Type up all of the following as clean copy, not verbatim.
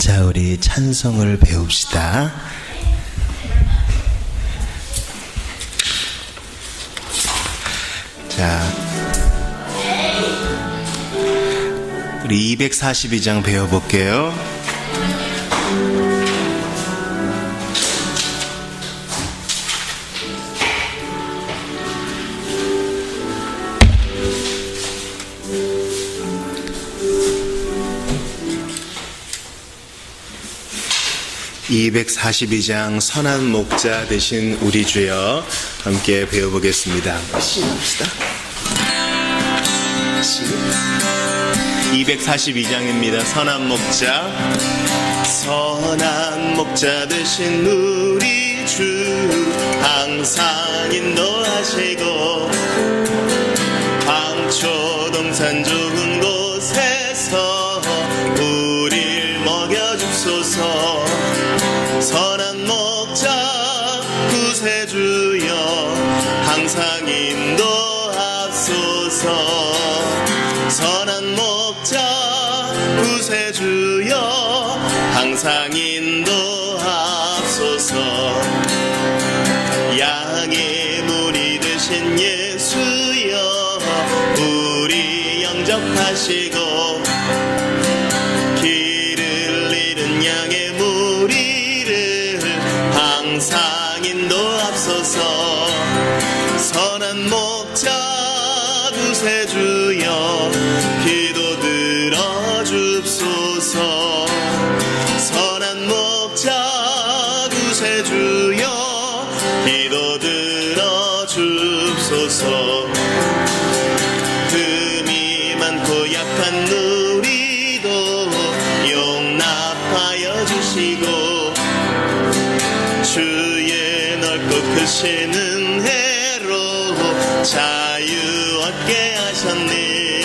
자, 우리 찬송을 배웁시다. 자, 우리 242장 배워볼게요. (242장) 선한 목자 되신 우리 주여 함께 배워보겠습니다. 시작합시다. 242장입니다. 선한 목자. 선한 목자 되신 우리 주 항상 인도하시고 황초동산 좋은 곳에서 우릴 먹여줍소서. 선한 목자 구세주여 항상 인도하소서. 선한 목자 구세주여 항상 인도하소서. 양의 물이 되신 예수여 우리 영접하시고 길을 잃은 양의 무리를 항상 인도하소서. 선한 목자 구세주여 기도 들어줍소서. 선한 목자 구세주여 기도 들어줍소서. 흠이 많고 약한 우리도 용납하여 주시고 주의 넓고 크신 은혜로 자유 얻게 하셨네.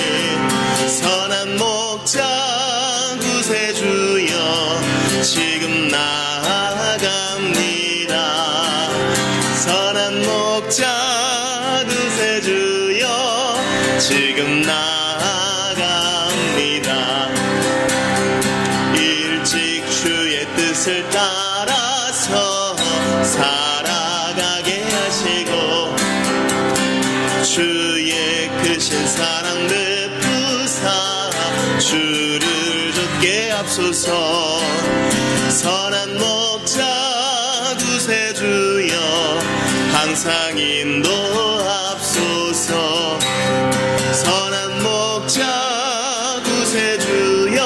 선한 목자 구세주여 지금 나아갑니다. 선한 목자 구세주여 지금 나아갑니다. 일찍 주의 뜻을 따라서 살아가게 하시고 주의 크신 사랑 베푸사 주를 좇게 합소서. 선한 목자 구세주여 항상 인도합소서. 선한 목자 구세주여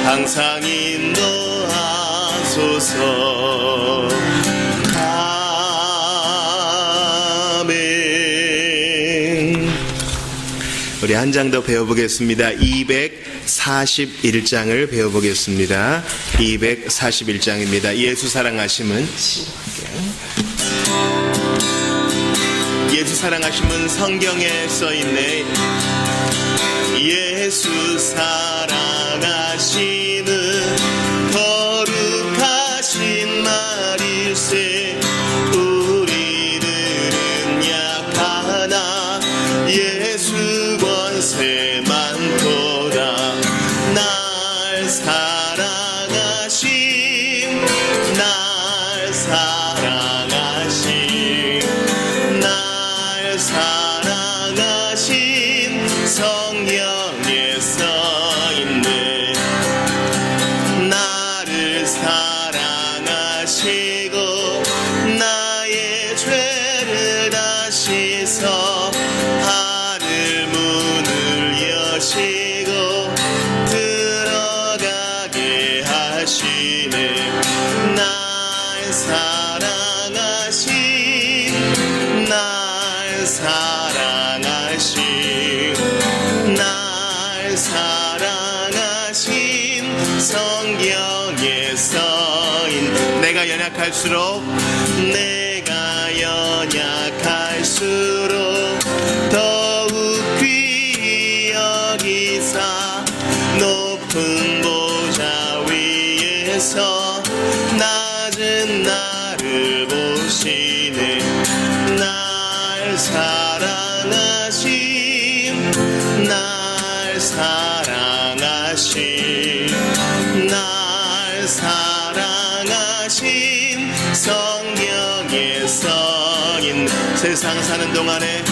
항상 인도하소서. 아멘. 우리 한 장 더 배워보겠습니다. 241장을 배워보겠습니다. 241장입니다. 예수 사랑하심은 예수 사랑하심은 성경에 써있네. 예수 사랑하심은 거룩하신 말일세. 우리들은 약하나 예수 권세 많도다. 날 사랑하심 날 사랑하심 날 사랑하심 성경에 써있네. 나를 사랑하시고 나의 죄를 다시 서 하늘 문을 여시고 들어가게 하시네. 날 사랑하심 날 사랑하심 날 사랑하심 성경에 써인. 내가 연약할수록 더욱 귀히 여기사 높은 보좌 위에서 낮은 나를 보시네. 날 사랑하심 날 사랑하심 날 사랑하신 성경의 성인 세상 사는 동안에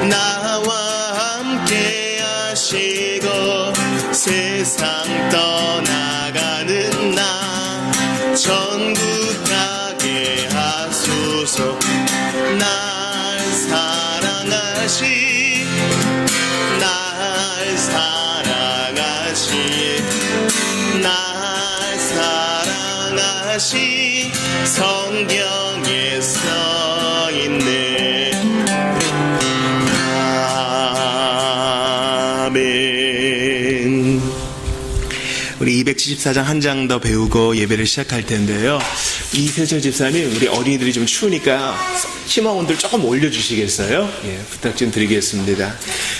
나와 함께 하시고 세상 떠나가는 나 천국 가게 하소서. 날 사랑하시 성경에 써있네. 아멘. 우리 274장 한 장 더 배우고 예배를 시작할 텐데요. 이세철 집사님, 우리 어린이들이 좀 추우니까 희망원들 조금 올려주시겠어요? 예, 부탁 좀 드리겠습니다.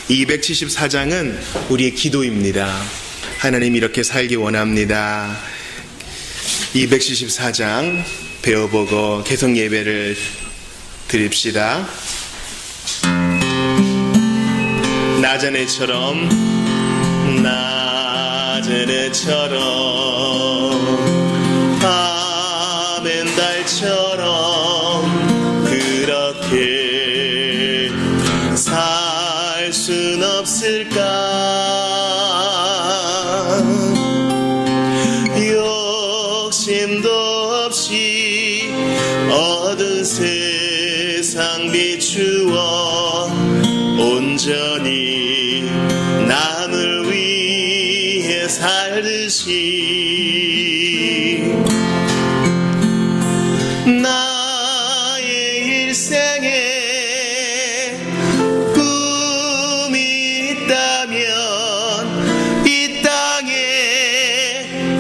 274장은 우리의 기도입니다. 하나님 이렇게 살기 원합니다. 274장 배워보고 계속 예배를 드립시다. 나자네처럼 밤엔 달처럼 그렇게 살 순 없을까. 욕심도 없이 어두운 세상 비추어 온전히 남을 위해 살듯이 나의 일생에 꿈이 있다면 이 땅에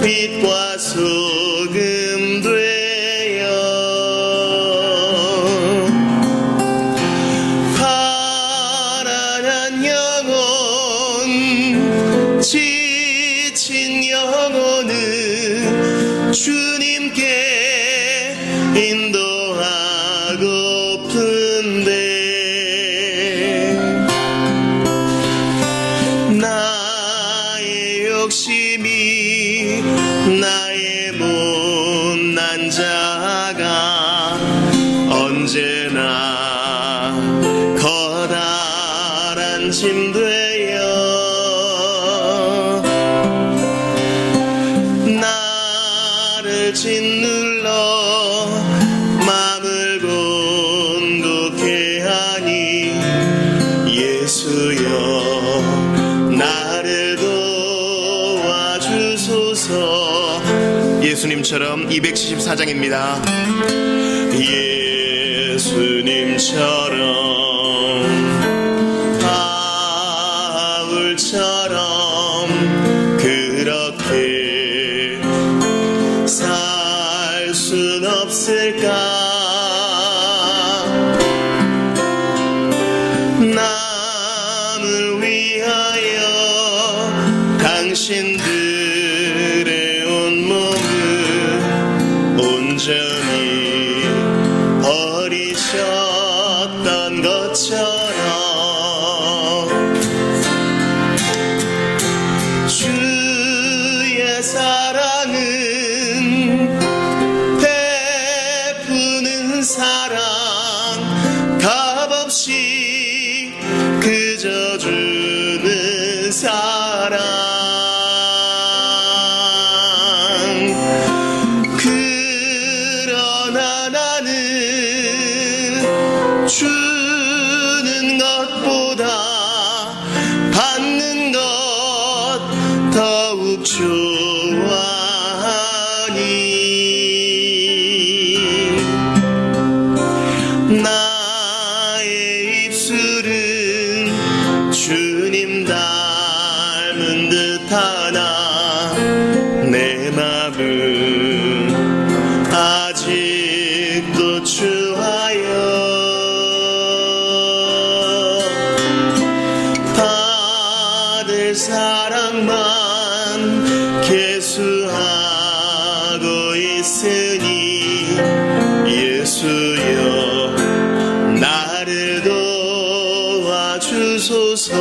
빛과 소금 되어 파란한 영혼 지친 영혼은 주님께 인도하고픈데 나의 욕심이 나의 못난 자가 언제나 커다란 짐 되어 나를 짓눌러 맘을 곤독해 하니 예수여 나를 도와주소서. 예수님처럼 274장입니다. 예수님처럼 바울처럼 그렇게 살 순 없을까. 남을 위하여 당신들의 온몸을 온전히 버리셨던 것처럼 주의 사랑은 베푸는 사랑 값없이 그저 주는 사랑. 그러나 나는 주는 것보다 받는 것 더욱 좋아하니 나의 입술은 주님 닮은 듯하나 내 맘은 아직도 추하여 받을 사랑만 계수하고 있으니 예수여 나를 도와주소서.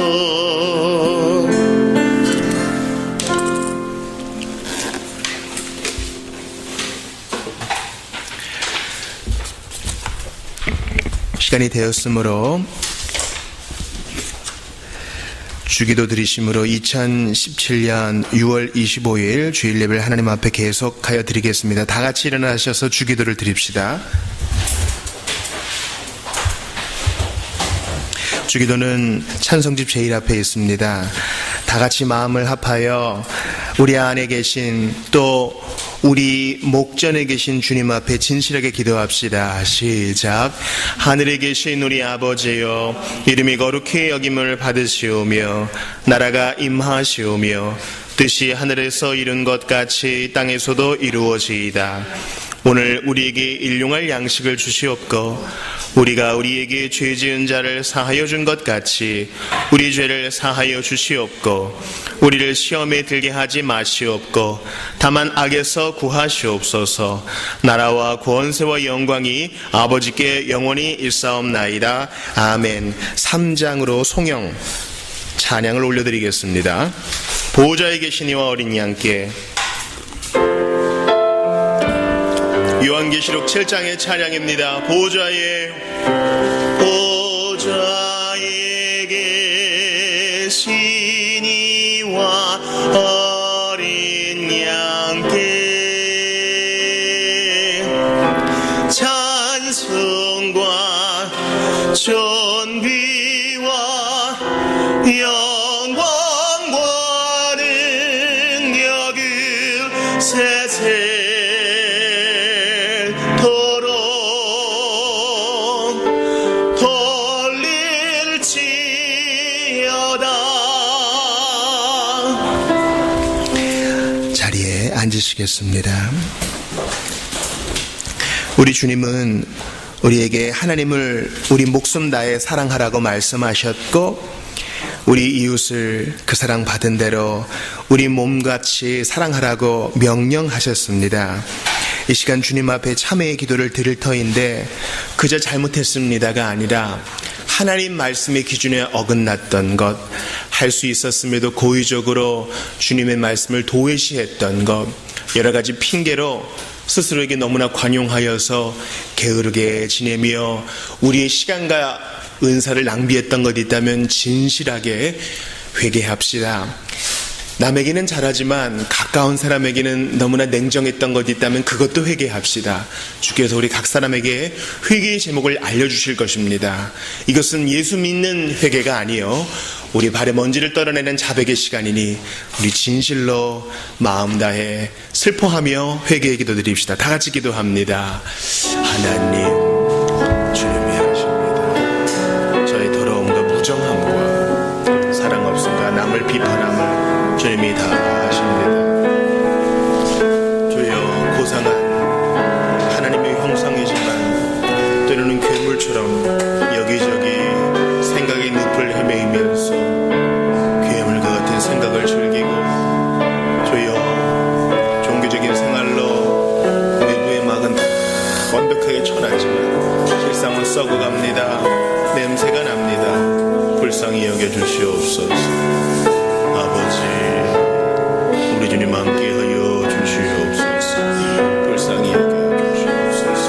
시간이 되었으므로 주기도 드리심으로 2017년 6월 25일 주일 예배를 하나님 앞에 계속하여 드리겠습니다. 다 같이 일어나셔서 주기도를 드립시다. 주기도는 찬송집 제일 앞에 있습니다. 다 같이 마음을 합하여 우리 안에 계신 또 우리 목전에 계신 주님 앞에 진실하게 기도합시다. 시작. 하늘에 계신 우리 아버지여, 이름이 거룩히 여김을 받으시오며 나라가 임하시오며 뜻이 하늘에서 이룬 것 같이 땅에서도 이루어지이다. 오늘 우리에게 일용할 양식을 주시옵고 우리가 우리에게 죄 지은 자를 사하여 준 것 같이 우리 죄를 사하여 주시옵고 우리를 시험에 들게 하지 마시옵고 다만 악에서 구하시옵소서. 나라와 권세와 영광이 아버지께 영원히 일사옵나이다. 아멘. 3장으로 송영 찬양을 올려드리겠습니다. 보호자에 계신 이와 어린 양께. 요한계시록 7장의 찬양입니다. 보호자에 계신 이와 어린 양께 찬송과 존귀와 영광과 능력을 세세 앉으시겠습니다. 우리 주님은 우리에게 하나님을 우리 목숨 다해 사랑하라고 말씀하셨고 우리 이웃을 그 사랑 받은 대로 우리 몸같이 사랑하라고 명령하셨습니다. 이 시간 주님 앞에 참회의 기도를 드릴 터인데 그저 잘못했습니다가 아니라 하나님 말씀의 기준에 어긋났던 것, 할 수 있었음에도 고의적으로 주님의 말씀을 도외시했던 것, 여러 가지 핑계로 스스로에게 너무나 관용하여서 게으르게 지내며 우리의 시간과 은사를 낭비했던 것 있다면 진실하게 회개합시다. 남에게는 잘하지만 가까운 사람에게는 너무나 냉정했던 것 있다면 그것도 회개합시다. 주께서 우리 각 사람에게 회개의 제목을 알려주실 것입니다. 이것은 예수 믿는 회개가 아니요 우리 발의 먼지를 떨어내는 자백의 시간이니 우리 진실로 마음 다해 슬퍼하며 회개의 기도 드립시다. 다 같이 기도합니다. 하나님, 주님이 하십니다. 저의 더러움과 무정함과 사랑 없음과 남을 비판함을 주님이 다 하십니다. 주여, 고상한 하나님의 형상이지만 때로는 괴물처럼 여기저기 생각의 늪을 헤매이면서 괴물과 같은 생각을 즐기고 주여, 종교적인 생활로 외부의 막은 다 완벽하게 쳐놨지만 실상은 썩어갑니다. 냄새가 납니다. 불쌍히 여겨주시옵소서. 아버지, 우리 주님 함께하여 주시옵소서. 불쌍히 여겨주시옵소서.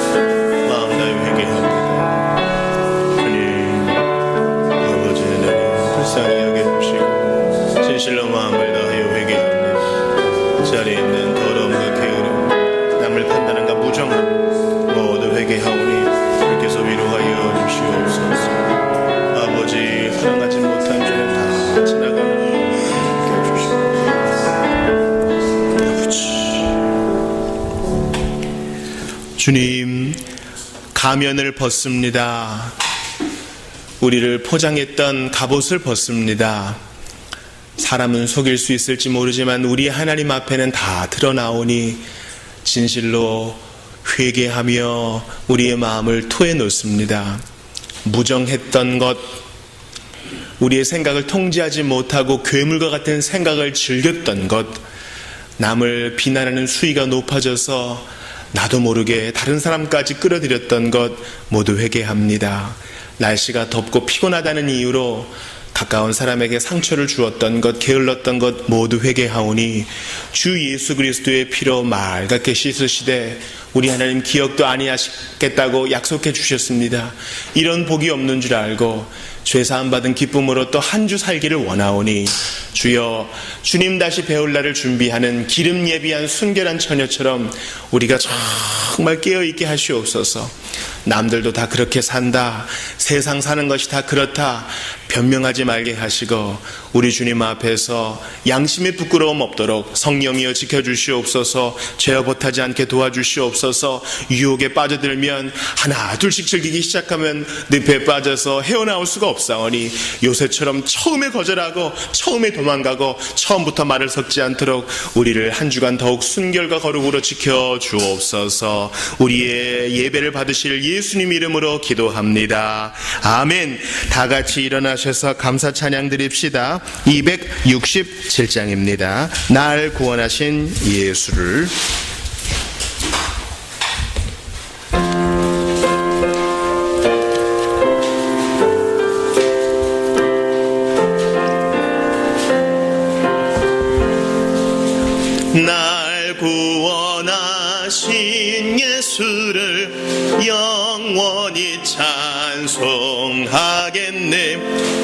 마음 다해 회개합니다. 주님, 아버지 하나님 불쌍히 여겨주시고 진실로 마음을 다하여 회개합니다. 자리에 있는 더러움과 게으름, 남을 판단함과 무정함 모두 회개하오니 주께서 위로하여 주시옵소서. 아버지, 사랑하지 못한 죄는 다 지나가는 주님, 가면을 벗습니다. 우리를 포장했던 갑옷을 벗습니다. 사람은 속일 수 있을지 모르지만 우리 하나님 앞에는 다 드러나오니 진실로 회개하며 우리의 마음을 토해 놓습니다. 무정했던 것, 우리의 생각을 통제하지 못하고 괴물과 같은 생각을 즐겼던 것, 남을 비난하는 수위가 높아져서 나도 모르게 다른 사람까지 끌어들였던 것 모두 회개합니다. 날씨가 덥고 피곤하다는 이유로 가까운 사람에게 상처를 주었던 것, 게을렀던 것 모두 회개하오니 주 예수 그리스도의 피로 맑게 씻으시되 우리 하나님 기억도 아니하시겠다고 약속해 주셨습니다. 이런 복이 없는 줄 알고 죄사함 받은 기쁨으로 또 한 주 살기를 원하오니 주여, 주님 다시 배울 날을 준비하는 기름 예비한 순결한 처녀처럼 우리가 정말 깨어있게 하시옵소서. 남들도 다 그렇게 산다, 세상 사는 것이 다 그렇다 변명하지 말게 하시고 우리 주님 앞에서 양심의 부끄러움 없도록 성령이여 지켜주시옵소서. 죄어 못하지 않게 도와주시옵소서. 유혹에 빠져들면 하나 둘씩 즐기기 시작하면 늪에 빠져서 헤어나올 수가 없사오니 요새처럼 처음에 거절하고 처음에 도망가고 처음부터 말을 섞지 않도록 우리를 한 주간 더욱 순결과 거룩으로 지켜주옵소서. 우리의 예배를 받으실 예수님 이름으로 기도합니다. 아멘. 다 같이 일어나셔서 감사 찬양 드립시다. 267장입니다. 날 구원하신 예수를. 날 구원하신 예수를 영원히 찬송하겠네.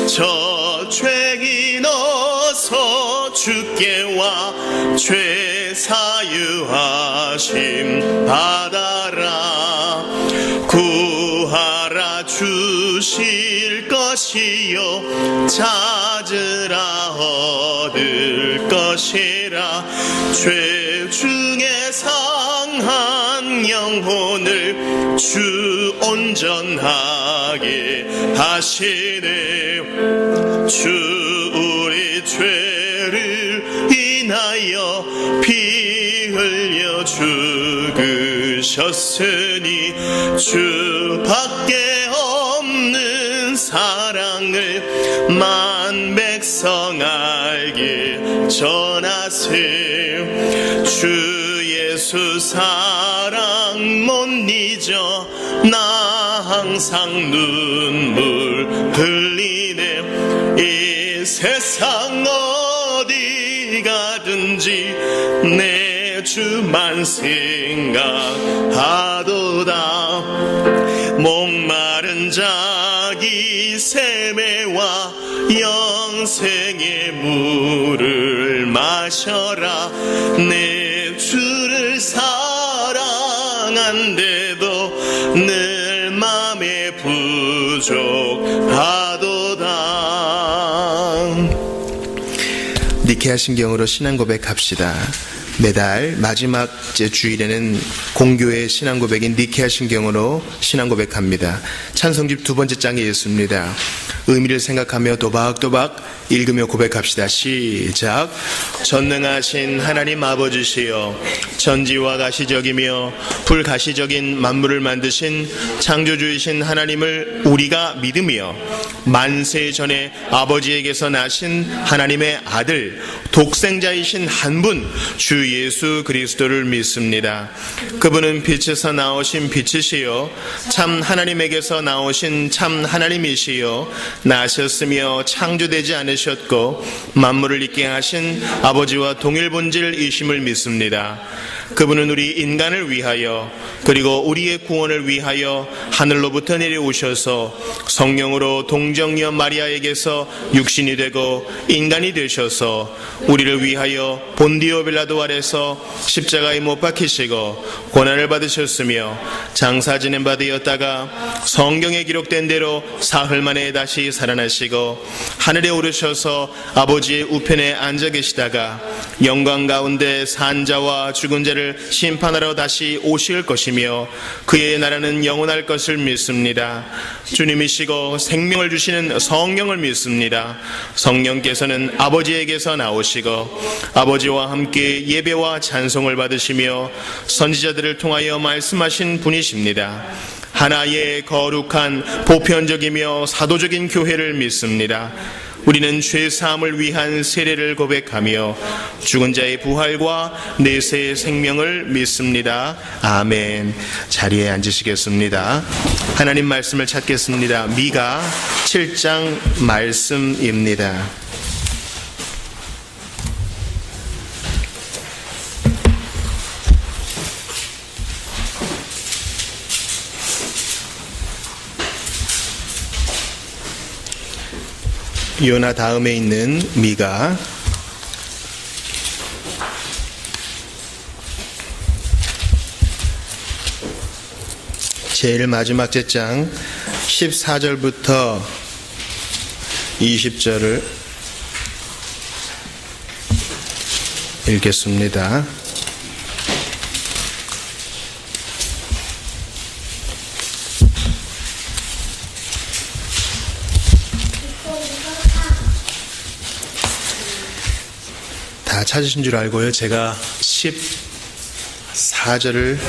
저 죄인 어서 주께 와 죄 사유하심 받아라. 구하라 주실 것이요 찾으라 얻을 것이라. 죄 중에 상한 영혼을 주 온전하게 하시네. 주 우리 죄를 인하여 피 흘려 죽으셨으니 주밖에 없는 사랑을 만 백성 알게 전하세. 주 예수 사랑 못 잊어 나 항상 눈물 흘리네. 이 세상 어디 가든지 내 주만 생각하도다. 목마른 자기 세매와 영생의 물을 마셔라. 내 주를 사랑한데도 늘 맘에 부족하도다. 니케아 신경으로 신앙 고백합시다. 매달 마지막 주일에는 공교의 신앙 고백인 니케아 신경으로 신앙 고백합니다. 찬송집 2번째 장이었습니다. 의미를 생각하며 도박도박 읽으며 고백합시다. 시작. 전능하신 하나님 아버지시여, 전지와 가시적이며 불가시적인 만물을 만드신 창조주이신 하나님을 우리가 믿으며 만세 전에 아버지에게서 나신 하나님의 아들 독생자이신 한 분 주 예수 그리스도를 믿습니다. 그분은 빛에서 나오신 빛이시요 참 하나님에게서 나오신 참 하나님이시요 나셨으며 창조되지 않으셨고 만물을 있게 하신 아버지와 동일 본질이심을 믿습니다. 그분은 우리 인간을 위하여 그리고 우리의 구원을 위하여 하늘로부터 내려오셔서 성령으로 동정녀 마리아에게서 육신이 되고 인간이 되셔서 우리를 위하여 본디오 빌라도 아래서 십자가에 못 박히시고 고난을 받으셨으며 장사 지낸 바 되었다가 성경에 기록된 대로 사흘 만에 다시 살아나시고 하늘에 오르셔서 아버지의 우편에 앉아 계시다가 영광 가운데 산 자와 죽은 자를 심판하러 다시 오실 것이며 그의 나라는 영원할 것을 믿습니다. 주님이시고 생명을 주시는 성령을 믿습니다. 성령께서는 아버지에게서 나오시고 아버지와 함께 예배와 찬송을 받으시며 선지자들을 통하여 말씀하신 분이십니다. 하나의 거룩한 보편적이며 사도적인 교회를 믿습니다. 우리는 죄사함을 위한 세례를 고백하며 죽은 자의 부활과 내세의 생명을 믿습니다. 아멘. 자리에 앉으시겠습니다. 하나님 말씀을 찾겠습니다. 미가 7장 말씀입니다. 요나 다음에 있는 미가. 제일 마지막 제장 14절부터 20절을 읽겠습니다. 다 찾으신 줄 알고요. 제가 14절을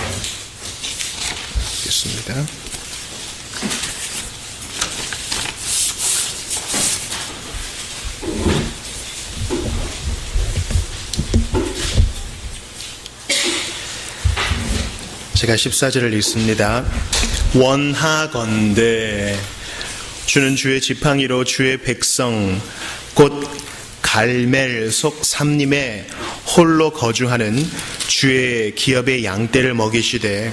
읽겠습니다. 제가 14절을 읽습니다. 원하건대 주는 주의 지팡이로 주의 백성 곧 갈멜 속 삼림에 홀로 거주하는 주의 기업의 양떼를 먹이시되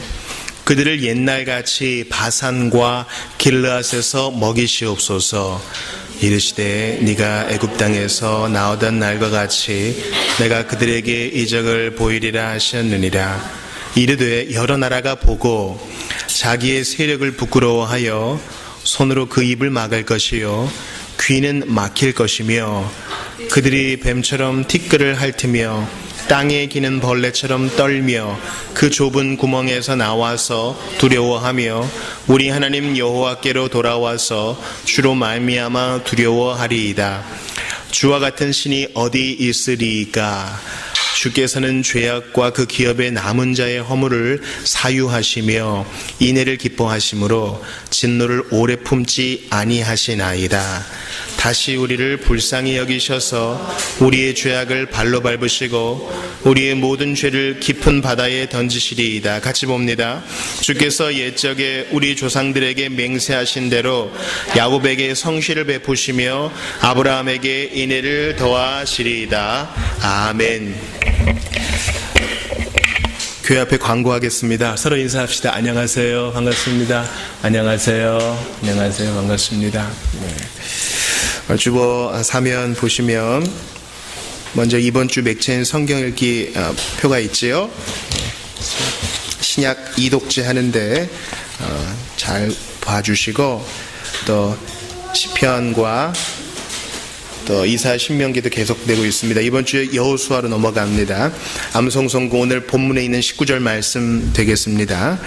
그들을 옛날같이 바산과 길르앗에서 먹이시옵소서. 이르시되 네가 애굽 땅에서 나오던 날과 같이 내가 그들에게 이적을 보이리라 하셨느니라. 이르되 여러 나라가 보고 자기의 세력을 부끄러워하여 손으로 그 입을 막을 것이요 귀는 막힐 것이며 그들이 뱀처럼 티끌을 핥으며 땅에 기는 벌레처럼 떨며 그 좁은 구멍에서 나와서 두려워하며 우리 하나님 여호와께로 돌아와서 주로 말미암아 두려워하리이다. 주와 같은 신이 어디 있으리이까? 주께서는 죄악과 그 기업의 남은 자의 허물을 사유하시며 인애를 기뻐하심으로 진노를 오래 품지 아니하시나이다. 다시 우리를 불쌍히 여기셔서 우리의 죄악을 발로 밟으시고 우리의 모든 죄를 깊은 바다에 던지시리이다. 같이 봅니다. 주께서 옛적에 우리 조상들에게 맹세하신 대로 야곱에게 성실을 베푸시며 아브라함에게 인애를 더하시리이다. 아멘. 교회 앞에 광고하겠습니다. 서로 인사합시다. 안녕하세요. 반갑습니다. 안녕하세요. 안녕하세요. 반갑습니다. 네. 주보 사면 보시면 먼저 이번 주 맥체인 성경 읽기 표가 있지요. 신약 이독제 하는데 잘 봐주시고 또 시편과 또 이사 신명기도 계속되고 있습니다. 이번 주에 여호수아로 넘어갑니다. 암송선고 오늘 본문에 있는 19절 말씀 되겠습니다.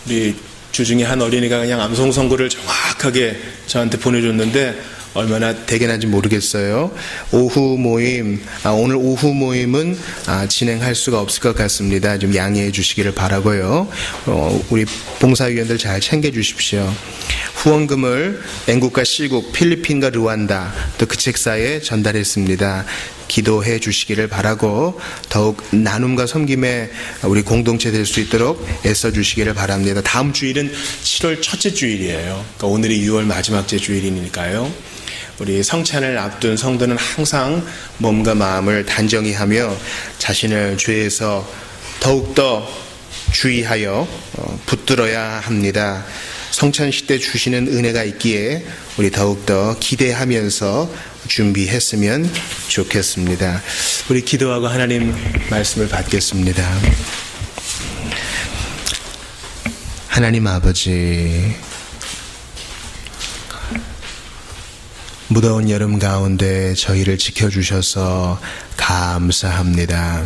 우리 주중에 한 어린이가 그냥 암송선고를 정확하게 저한테 보내줬는데 얼마나 대견한지 모르겠어요. 오후 모임, 오늘 오후 모임은 진행할 수가 없을 것 같습니다. 좀 양해해 주시기를 바라고요. 우리 봉사위원들 잘 챙겨주십시오. 후원금을 N국과 C국, 필리핀과 르완다 또 그 책사에 전달했습니다. 기도해 주시기를 바라고 더욱 나눔과 섬김에 우리 공동체 될 수 있도록 애써 주시기를 바랍니다. 다음 주일은 7월 첫째 주일이에요. 그러니까 오늘이 6월 마지막 째 주일이니까요. 우리 성찬을 앞둔 성도는 항상 몸과 마음을 단정히 하며 자신을 죄에서 더욱더 주의하여 붙들어야 합니다. 성찬식 때 주시는 은혜가 있기에 우리 더욱더 기대하면서 준비했으면 좋겠습니다. 우리 기도하고 하나님 말씀을 받겠습니다. 하나님 아버지, 무더운 여름 가운데 저희를 지켜주셔서 감사합니다.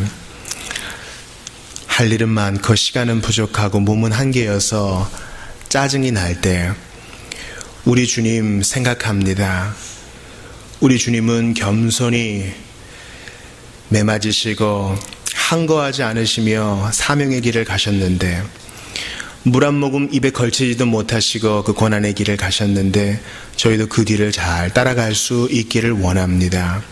할 일은 많고 시간은 부족하고 몸은 한계여서 짜증이 날 때 우리 주님 생각합니다. 우리 주님은 겸손히 매맞으시고 항거하지 않으시며 사명의 길을 가셨는데 물 한 모금 입에 걸치지도 못하시고 그 고난의 길을 가셨는데 저희도 그 뒤를 잘 따라갈 수 있기를 원합니다.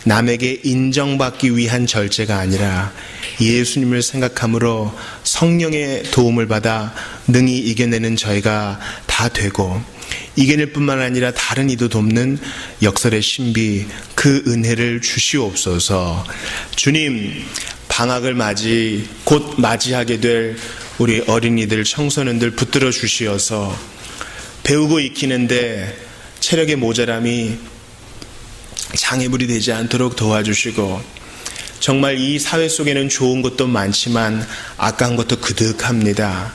남에게 인정받기 위한 절제가 아니라 예수님을 생각함으로 성령의 도움을 받아 능히 이겨내는 저희가 다 되고 이겨낼 뿐만 아니라 다른 이도 돕는 역설의 신비 그 은혜를 주시옵소서. 주님, 방학을 곧 맞이하게 될 우리 어린이들 청소년들 붙들어 주시어서 배우고 익히는데 체력의 모자람이 장애물이 되지 않도록 도와주시고, 정말 이 사회 속에는 좋은 것도 많지만 악한 것도 그득합니다.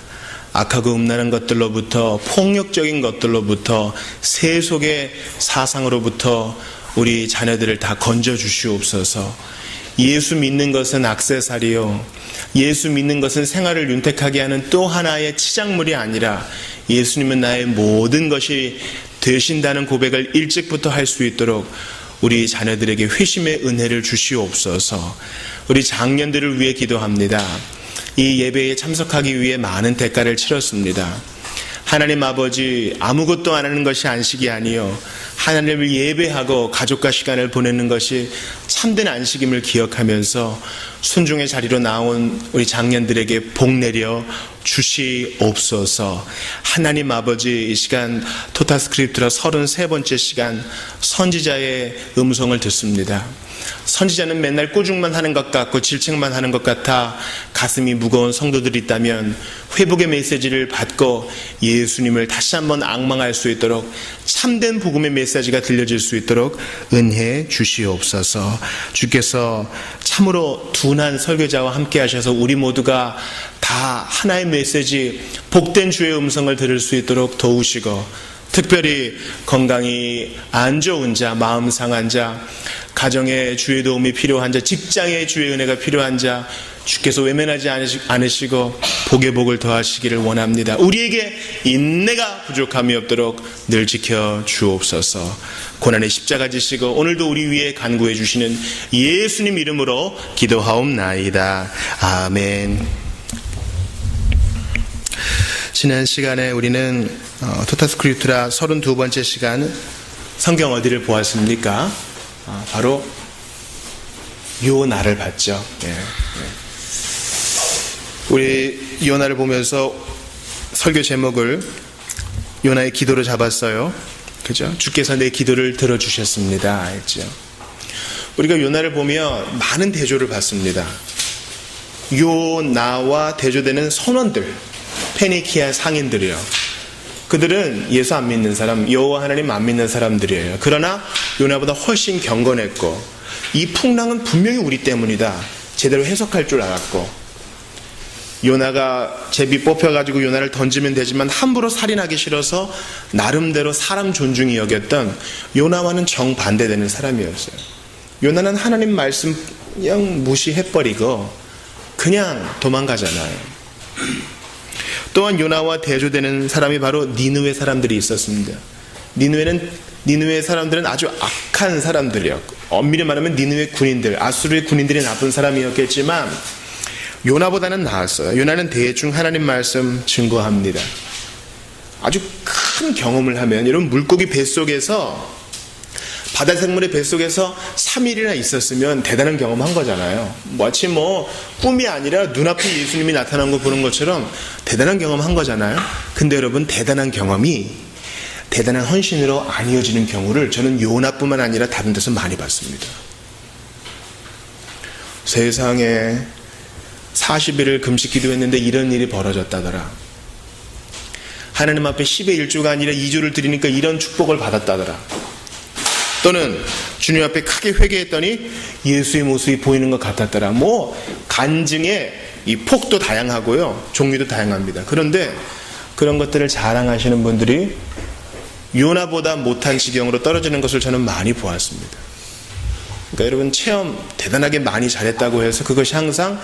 악하고 음란한 것들로부터, 폭력적인 것들로부터, 세속의 사상으로부터 우리 자녀들을 다 건져 주시옵소서. 예수 믿는 것은 액세서리요, 예수 믿는 것은 생활을 윤택하게 하는 또 하나의 치장물이 아니라 예수님은 나의 모든 것이 되신다는 고백을 일찍부터 할 수 있도록 우리 자녀들에게 회심의 은혜를 주시옵소서. 우리 장년들을 위해 기도합니다. 이 예배에 참석하기 위해 많은 대가를 치렀습니다. 하나님 아버지, 아무것도 안 하는 것이 안식이 아니요, 하나님을 예배하고 가족과 시간을 보내는 것이 참된 안식임을 기억하면서 순종의 자리로 나온 우리 장년들에게 복 내려 주시옵소서. 하나님 아버지, 이 시간 토타스크립트라 33번째 시간 선지자의 음성을 듣습니다. 선지자는 맨날 꾸중만 하는 것 같고 질책만 하는 것 같아 가슴이 무거운 성도들이 있다면 회복의 메시지를 받고 예수님을 다시 한번 앙망할 수 있도록 참된 복음의 메시지가 들려질 수 있도록 은혜 주시옵소서. 주께서 참으로 둔한 설교자와 함께 하셔서 우리 모두가 다 하나의 메시지, 복된 주의 음성을 들을 수 있도록 도우시고, 특별히 건강이 안 좋은 자, 마음 상한 자, 가정에 주의 도움이 필요한 자, 직장에 주의 은혜가 필요한 자, 주께서 외면하지 않으시고 복의 복을 더하시기를 원합니다. 우리에게 인내가 부족함이 없도록 늘 지켜 주옵소서. 고난의 십자가 지시고 오늘도 우리 위에 간구해 주시는 예수님 이름으로 기도하옵나이다. 아멘. 지난 시간에 우리는 토타스크립트라 32번째 시간 성경 어디를 보았습니까? 바로 요나를 봤죠. 우리 요나를 보면서 설교 제목을 요나의 기도로 잡았어요. 그죠? 주께서 내 기도를 들어주셨습니다. 했죠. 우리가 요나를 보면 많은 대조를 받습니다. 요나와 대조되는 선원들, 페니키아 상인들이요. 그들은 예수 안 믿는 사람, 여호와 하나님 안 믿는 사람들이에요. 그러나 요나보다 훨씬 경건했고, 이 풍랑은 분명히 우리 때문이다, 제대로 해석할 줄 알았고, 요나가 제비 뽑혀가지고 요나를 던지면 되지만 함부로 살인하기 싫어서 나름대로 사람 존중이 여겼던 요나와는 정반대되는 사람이었어요. 요나는 하나님 말씀 그냥 무시해버리고 그냥 도망가잖아요. 또한 요나와 대조되는 사람이 바로 니느웨 사람들이 있었습니다. 니느웨 사람들은 아주 악한 사람들이었고, 엄밀히 말하면 니느웨 군인들, 아수르의 군인들이 나쁜 사람이었겠지만 요나보다는 나았어요. 요나는 대충 하나님 말씀 증거합니다. 아주 큰 경험을 하면, 여러분 물고기 뱃속에서, 바다 생물의 뱃속에서 3일이나 있었으면 대단한 경험한 거잖아요. 마치 꿈이 아니라 눈앞에 예수님이 나타난 거 보는 것처럼 대단한 경험한 거잖아요. 근데 여러분, 대단한 경험이 대단한 헌신으로 안 이어지는 경우를 저는 요나뿐만 아니라 다른 데서 많이 봤습니다. 세상에 40일을 금식 기도했는데 이런 일이 벌어졌다더라. 하나님 앞에 10의 1조가 아니라 2조를 드리니까 이런 축복을 받았다더라. 또는 주님 앞에 크게 회개했더니 예수의 모습이 보이는 것 같았더라. 간증의 이 폭도 다양하고요, 종류도 다양합니다. 그런데 그런 것들을 자랑하시는 분들이 요나보다 못한 지경으로 떨어지는 것을 저는 많이 보았습니다. 그러니까 여러분, 체험 대단하게 많이 잘했다고 해서 그것이 항상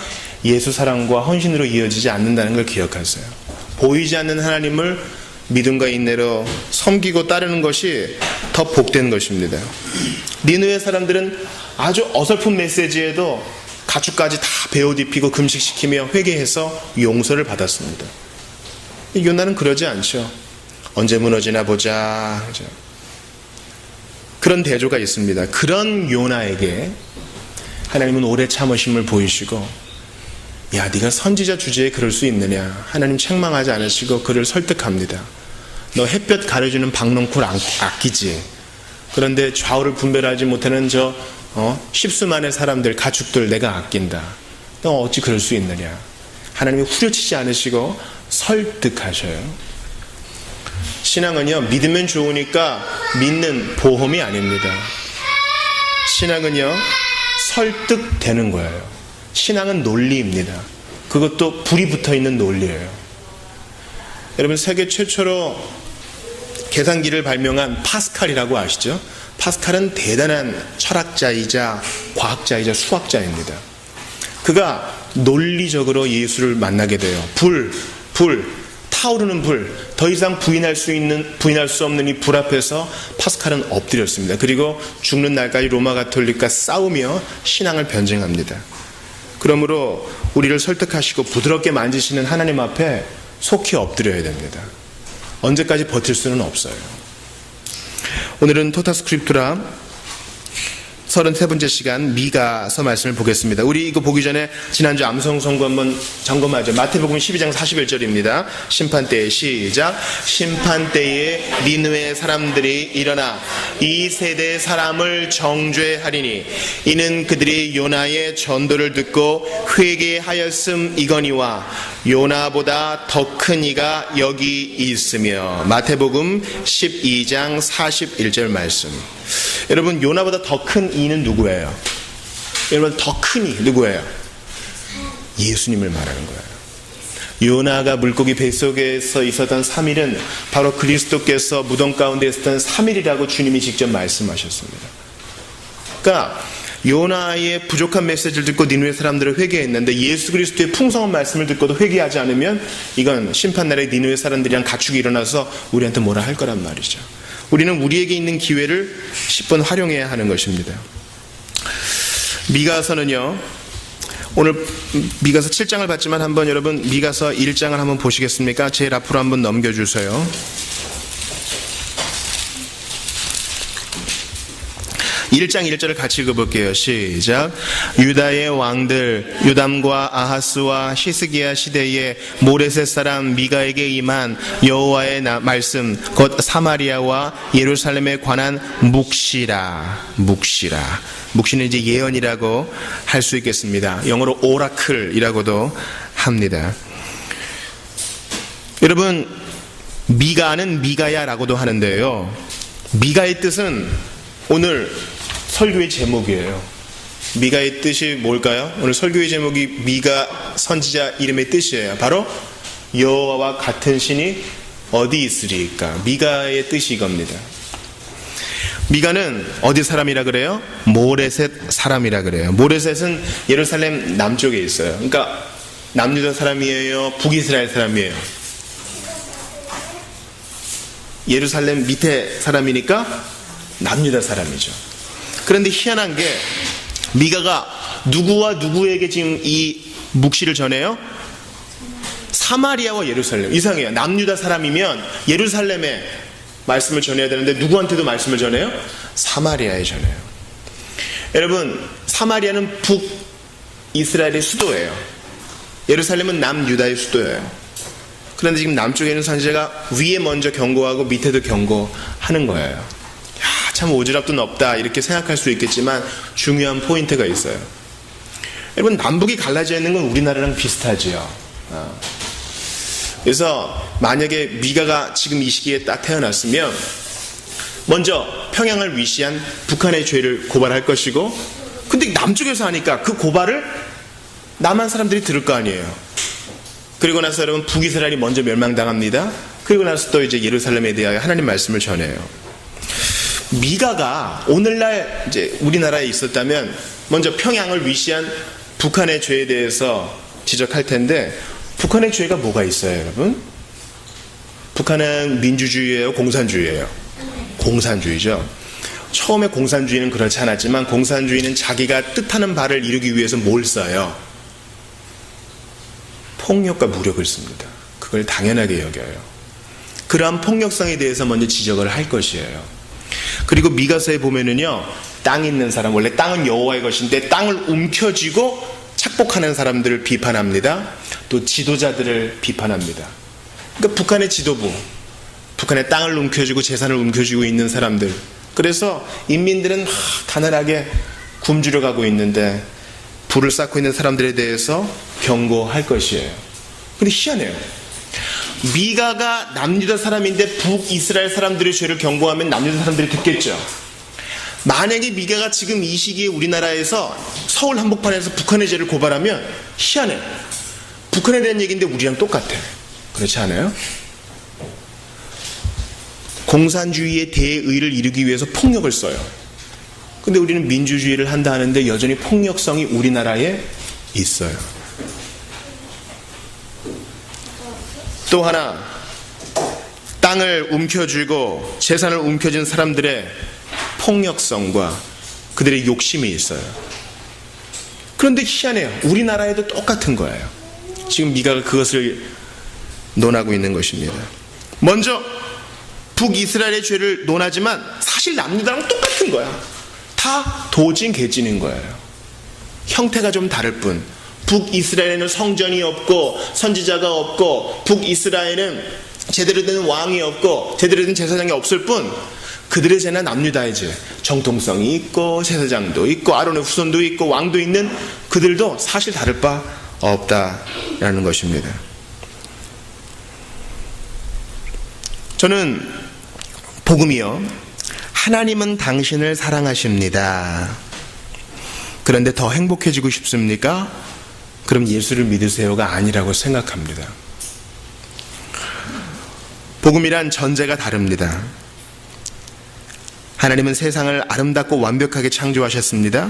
예수 사랑과 헌신으로 이어지지 않는다는 걸 기억하세요. 보이지 않는 하나님을 믿음과 인내로 섬기고 따르는 것이 더 복된 것입니다. 니느웨 사람들은 아주 어설픈 메시지에도 가축까지 다 베옷 입히고 금식시키며 회개해서 용서를 받았습니다. 요나는 그러지 않죠. 언제 무너지나 보자. 그런 대조가 있습니다. 그런 요나에게 하나님은 오래 참으심을 보이시고, 야, 네가 선지자 주제에 그럴 수 있느냐. 하나님 책망하지 않으시고 그를 설득합니다. 너 햇볕 가려주는 박넝쿨 아끼지. 그런데 좌우를 분별하지 못하는 십수만의 사람들, 가축들 내가 아낀다. 너 어찌 그럴 수 있느냐. 하나님이 후려치지 않으시고 설득하셔요. 신앙은요, 믿으면 좋으니까 믿는 보험이 아닙니다. 신앙은요, 설득되는 거예요. 신앙은 논리입니다. 그것도 불이 붙어 있는 논리예요. 여러분, 세계 최초로 계산기를 발명한 파스칼이라고 아시죠? 파스칼은 대단한 철학자이자 과학자이자 수학자입니다. 그가 논리적으로 예수를 만나게 돼요. 타오르는 불, 더 이상 부인할 수 없는 이 불 앞에서 파스칼은 엎드렸습니다. 그리고 죽는 날까지 로마 가톨릭과 싸우며 신앙을 변증합니다. 그러므로 우리를 설득하시고 부드럽게 만지시는 하나님 앞에 속히 엎드려야 됩니다. 언제까지 버틸 수는 없어요. 오늘은 토타스크립투라 33번째 시간 미가서 말씀을 보겠습니다. 우리 이거 보기 전에 지난주 암송선고 한번 점검하죠. 마태복음 12장 41절입니다. 심판때에 시작. 심판때에 니느웨 사람들이 일어나 이 세대 사람을 정죄하리니 이는 그들이 요나의 전도를 듣고 회개하였음이거니와 요나보다 더 큰 이가 여기 있으며. 마태복음 12장 41절 말씀. 여러분, 요나보다 더 큰 이는 누구예요? 여러분, 더 큰 이 누구예요? 예수님을 말하는 거예요. 요나가 물고기 뱃속에서 있었던 3일은 바로 그리스도께서 무덤 가운데 있었던 3일이라고 주님이 직접 말씀하셨습니다. 그러니까 요나의 부족한 메시지를 듣고 니느웨 사람들을 회개했는데 예수 그리스도의 풍성한 말씀을 듣고도 회개하지 않으면 이건 심판날에 니느웨 사람들이랑 가축이 일어나서 우리한테 뭐라 할 거란 말이죠. 우리는 우리에게 있는 기회를 10번 활용해야 하는 것입니다. 미가서는요, 오늘 미가서 7장을 봤지만 한번 여러분 미가서 1장을 한번 보시겠습니까? 제일 앞으로 한번 넘겨주세요. 1장 1절을 같이 읽어볼게요. 시작. 유다의 왕들 요담과 아하스와 히스기야 시대에 모레셋 사람 미가에게 임한 여호와의 말씀 곧 사마리아와 예루살렘에 관한 묵시라. 묵시는 이제 예언이라고 할 수 있겠습니다. 영어로 오라클이라고도 합니다. 여러분, 미가는 미가야라고도 하는데요. 미가의 뜻은 오늘 설교의 제목이에요. 미가의 뜻이 뭘까요? 오늘 설교의 제목이 미가 선지자 이름의 뜻이에요. 바로 여호와와 같은 신이 어디 있으리까? 미가의 뜻이 이겁니다. 미가는 어디 사람이라 그래요? 모레셋 사람이라 그래요. 모레셋은 예루살렘 남쪽에 있어요. 그러니까 남유다 사람이에요? 북이스라엘 사람이에요? 예루살렘 밑에 사람이니까 남유다 사람이죠. 그런데 희한한 게 미가가 누구와 누구에게 지금 이 묵시를 전해요? 사마리아와 예루살렘. 이상해요. 남유다 사람이면 예루살렘에 말씀을 전해야 되는데 누구한테도 말씀을 전해요? 사마리아에 전해요. 여러분, 사마리아는 북이스라엘의 수도예요. 예루살렘은 남유다의 수도예요. 그런데 지금 남쪽에 있는 선지자가 위에 먼저 경고하고 밑에도 경고하는 거예요. 참 오지랖도 넓다 이렇게 생각할 수 있겠지만 중요한 포인트가 있어요. 여러분, 남북이 갈라져 있는 건 우리나라랑 비슷하지요. 그래서 만약에 미가가 지금 이 시기에 딱 태어났으면 먼저 평양을 위시한 북한의 죄를 고발할 것이고, 근데 남쪽에서 하니까 그 고발을 남한 사람들이 들을 거 아니에요. 그리고 나서 여러분, 북이스라엘이 먼저 멸망당합니다. 그리고 나서 또 이제 예루살렘에 대하여 하나님 말씀을 전해요. 미가가 오늘날 이제 우리나라에 있었다면 먼저 평양을 위시한 북한의 죄에 대해서 지적할 텐데, 북한의 죄가 뭐가 있어요, 여러분? 북한은 민주주의예요, 공산주의예요? 공산주의죠. 처음에 공산주의는 그렇지 않았지만 공산주의는 자기가 뜻하는 바를 이루기 위해서 뭘 써요? 폭력과 무력을 씁니다. 그걸 당연하게 여겨요. 그러한 폭력성에 대해서 먼저 지적을 할 것이에요. 그리고 미가서에 보면은요, 땅 있는 사람, 원래 땅은 여호와의 것인데 땅을 움켜쥐고 착복하는 사람들을 비판합니다. 또 지도자들을 비판합니다. 그러니까 북한의 지도부, 북한의 땅을 움켜쥐고 재산을 움켜쥐고 있는 사람들, 그래서 인민들은 가난하게 굶주려 가고 있는데 불을 쌓고 있는 사람들에 대해서 경고할 것이에요. 근데 희한해요. 미가가 남유다 사람인데 북이스라엘 사람들의 죄를 경고하면 남유다 사람들이 듣겠죠. 만약에 미가가 지금 이 시기에 우리나라에서 서울 한복판에서 북한의 죄를 고발하면 희한해. 북한에 대한 얘기인데 우리랑 똑같아. 그렇지 않아요? 공산주의의 대의를 이루기 위해서 폭력을 써요. 근데 우리는 민주주의를 한다 하는데 여전히 폭력성이 우리나라에 있어요. 또 하나, 땅을 움켜쥐고 재산을 움켜쥔 사람들의 폭력성과 그들의 욕심이 있어요. 그런데 희한해요. 우리나라에도 똑같은 거예요. 지금 미가가 그것을 논하고 있는 것입니다. 먼저 북이스라엘의 죄를 논하지만 사실 남유다랑 똑같은 거야. 다 도진 개진인 거예요. 형태가 좀 다를 뿐. 북이스라엘에는 성전이 없고 선지자가 없고 북이스라엘은 제대로 된 왕이 없고 제대로 된 제사장이 없을 뿐 그들의 죄나 남유다의 죄, 정통성이 있고 제사장도 있고 아론의 후손도 있고 왕도 있는 그들도 사실 다를 바 없다라는 것입니다. 저는 복음이요, 하나님은 당신을 사랑하십니다. 그런데 더 행복해지고 싶습니까? 그럼 예수를 믿으세요가 아니라고 생각합니다. 복음이란 전제가 다릅니다. 하나님은 세상을 아름답고 완벽하게 창조하셨습니다.